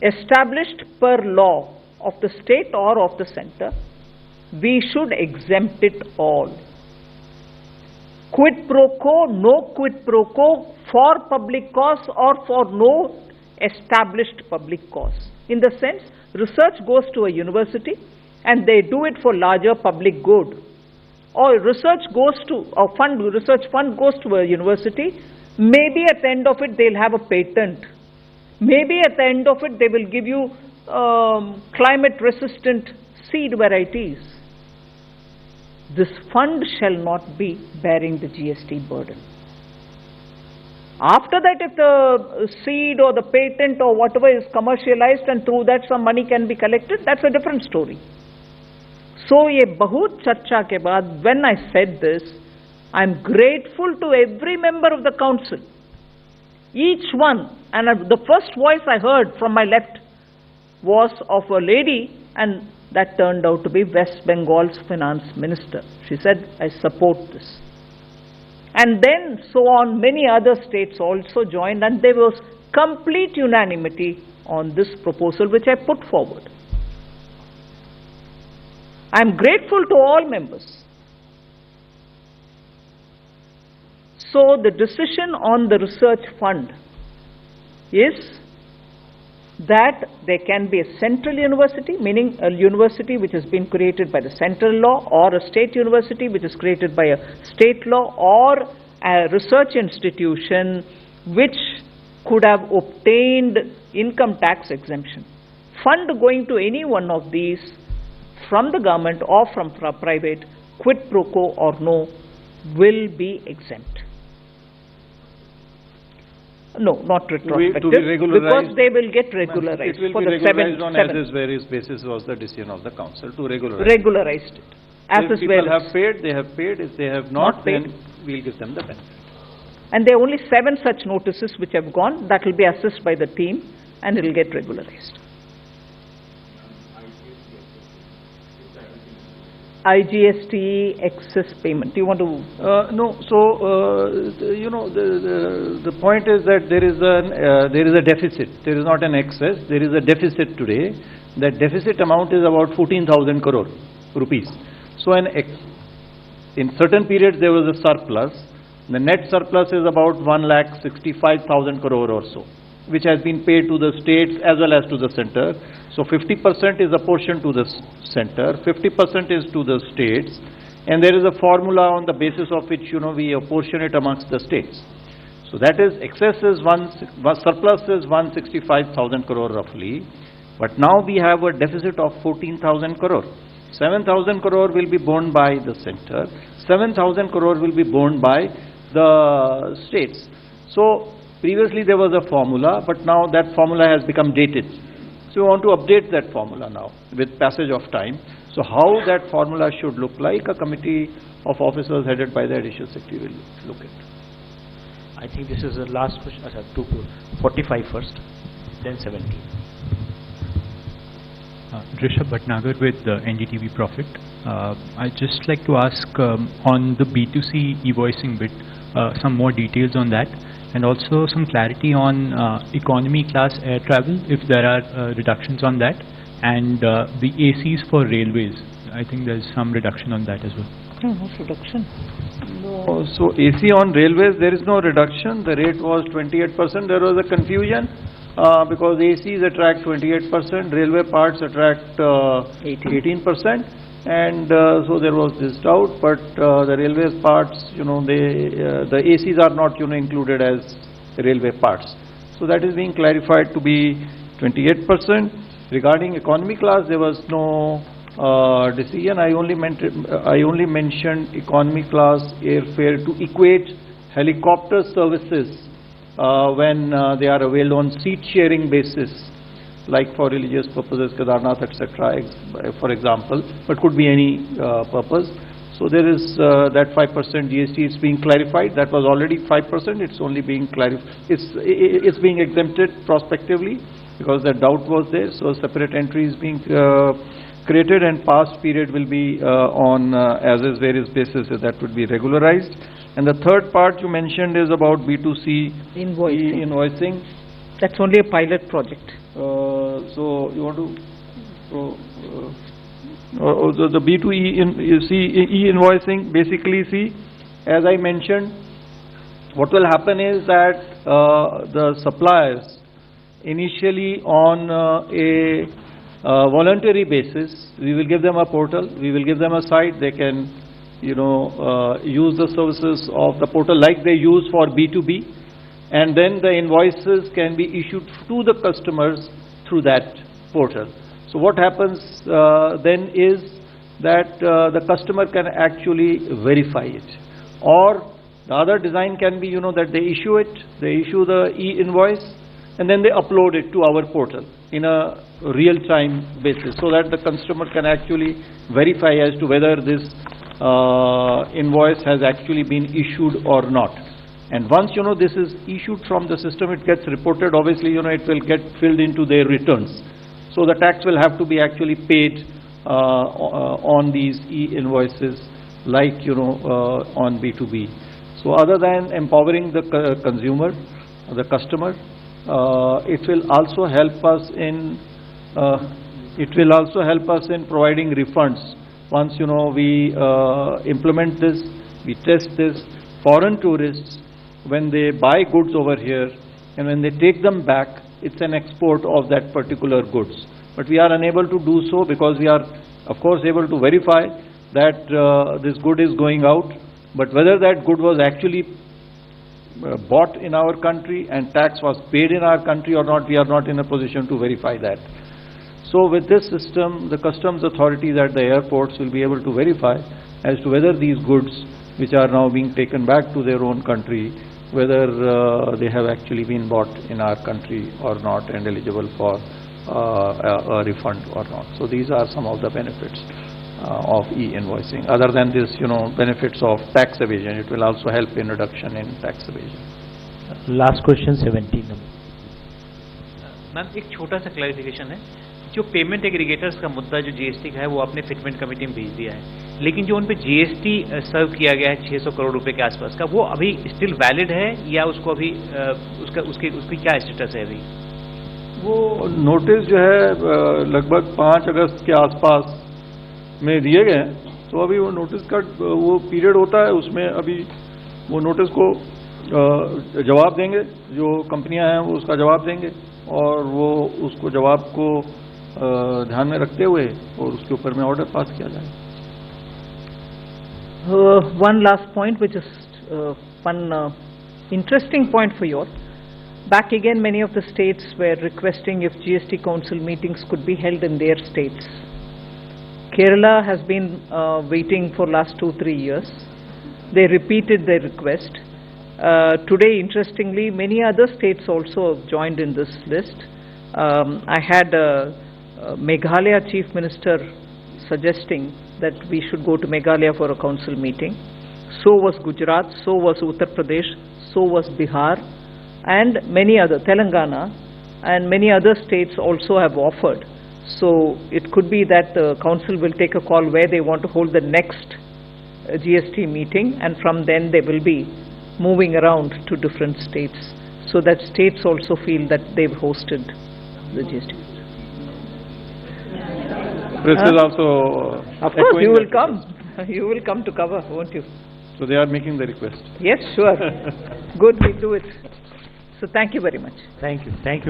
established per law of the state or of the center, we should exempt it all. Quid pro quo, no quid pro quo for public cause or for no established public cause. In the sense, research goes to a university and they do it for larger public good. Or research goes to a fund, research fund goes to a university, maybe at the end of it they'll have a patent. Maybe at the end of it they will give you climate resistant seed varieties. This fund shall not be bearing the GST burden. After that, if the seed or the patent or whatever is commercialized and through that some money can be collected, that's a different story. So ye bahut charcha ke baad, when I said this, I'm grateful to every member of the council. Each one, and the first voice I heard from my left was of a lady, and that turned out to be West Bengal's finance minister. She said, I support this. And then so on, many other states also joined, and there was complete unanimity on this proposal which I put forward. I am grateful to all members. So the decision on the research fund is that there can be a central university, meaning a university which has been created by the central law, or a state university which is created by a state law, or a research institution which could have obtained income tax exemption. Fund going to any one of these from the government or from private, quid pro quo or no, will be exempt. No, not retrospective, to be regularized, because they will get regularized. It will for be the regularized on seven. as is various basis was the decision of the council to regularize. Regularized it. As So if is people where have paid, they have paid. If they have not, paid. then we'll give them the benefit. And there are only 7 such notices which have gone. That will be assessed by the team and it will get regularized. IGST excess payment. Do you want to? No. So you know, the point is that there is a deficit. There is not an excess. There is a deficit today. That deficit amount is about 14,000 crore rupees. So in certain periods there was a surplus. The net surplus is about 1,65,000 crore or so, which has been paid to the states as well as to the center. So 50% is apportioned to the center, 50% is to the states, and there is a formula on the basis of which, you know, we apportion it amongst the states. So that is, excess is surplus is 165,000 crore roughly, but now we have a deficit of 14,000 crore. 7,000 crore will be borne by the center, 7,000 crore will be borne by the states. So previously there was a formula, but now that formula has become dated. So we want to update that formula now with passage of time. So how that formula should look like, a committee of officers headed by the Additional Secretary will look at. I think this is the last question. 45 first, then 17. Rishabh Bhatnagar with NDTV Profit. I'd just like to ask on the B2C e-voicing bit, some more details on that, and also some clarity on economy class air travel, if there are reductions on that, and the ACs for railways. I think there's some reduction on that as well. No, no reduction. No, so AC on railways, there is no reduction. The rate was 28%. There was a confusion because ACs attract 28%, railway parts attract 18%. And so there was this doubt, but the railways parts, you know, the ACs are not, you know, included as railway parts. So that is being clarified to be 28%. Regarding economy class, there was no decision. I only mentioned economy class airfare to equate helicopter services when they are availed on seat sharing basis, like for religious purposes, Kedarnath, etc., for example, but could be any purpose. So there is that 5% GST is being clarified. That was already 5%. It's only being clarified. It's being exempted prospectively because the doubt was there. So a separate entry is being created, and past period will be on as is various basis. That would be regularized. And the third part you mentioned is about B2C invoicing. That's only a pilot project. So you want to the B2E e-invoicing, basically, see, as I mentioned, what will happen is that the suppliers initially on a voluntary basis, we will give them a portal, we will give them a site, they can, you know, use the services of the portal like they use for B2B. And then the invoices can be issued to the customers through that portal. So what happens then is that the customer can actually verify it. Or the other design can be, you know, that they issue it, they issue the e-invoice, and then they upload it to our portal in a real-time basis, so that the customer can actually verify as to whether this invoice has actually been issued or not. And once, you know, this is issued from the system, it gets reported. Obviously, you know, it will get filled into their returns. So the tax will have to be actually paid on these e-invoices, like, you know, on B2B. So other than empowering the consumer, the customer, it will also help us in providing refunds. Once, you know, we implement this, we test this, foreign tourists, when they buy goods over here and when they take them back, it's an export of that particular goods. But we are unable to do so because we are, of course, able to verify that this good is going out, but whether that good was actually bought in our country and tax was paid in our country or not, we are not in a position to verify that. So with this system, the customs authorities at the airports will be able to verify as to whether these goods which are now being taken back to their own country, whether they have actually been bought in our country or not and eligible for a refund or not. So these are some of the benefits of e-invoicing. Other than this, benefits of tax evasion, it will also help in reduction in tax evasion. Last question 17. Ma'am एक छोटा सा clarification है, जो payment aggregators का मुद्दा जो GST का है वो आपने फिटमेंट कमेटी में भेज दिया है, लेकिन जो उन पे जीएसटी सर्व किया गया है 600 करोड़ रुपए के आसपास का, वो अभी स्टिल वैलिड है या उसको अभी उसकी क्या स्टेटस है अभी? वो नोटिस जो है लगभग 5 अगस्त के आसपास में दिए गए हैं, तो अभी वो नोटिस का वो पीरियड होता है, उसमें अभी वो नोटिस को जवाब देंगे, जो कंपनियां हैं वो उसका जवाब देंगे और वो उसको जवाब को ध्यान में रखते हुए और उसके ऊपर में ऑर्डर पास किया जाए. One last point, which is one interesting point for you all. Back again, many of the states were requesting if GST Council meetings could be held in their states. Kerala has been waiting for last 2-3 years. They repeated their request. Today, interestingly, many other states also have joined in this list. I had Meghalaya Chief Minister suggesting that we should go to Meghalaya for a council meeting. So was Gujarat, so was Uttar Pradesh, so was Bihar, and many other, Telangana, and many other states also have offered. So it could be that the council will take a call where they want to hold the next GST meeting, and from then they will be moving around to different states, so that states also feel that they've hosted the GST. This is also of course, you will come. You will come to cover, won't you? So they are making the request. Yes, sure. Good, we do it. So thank you very much. Thank you. Thank you.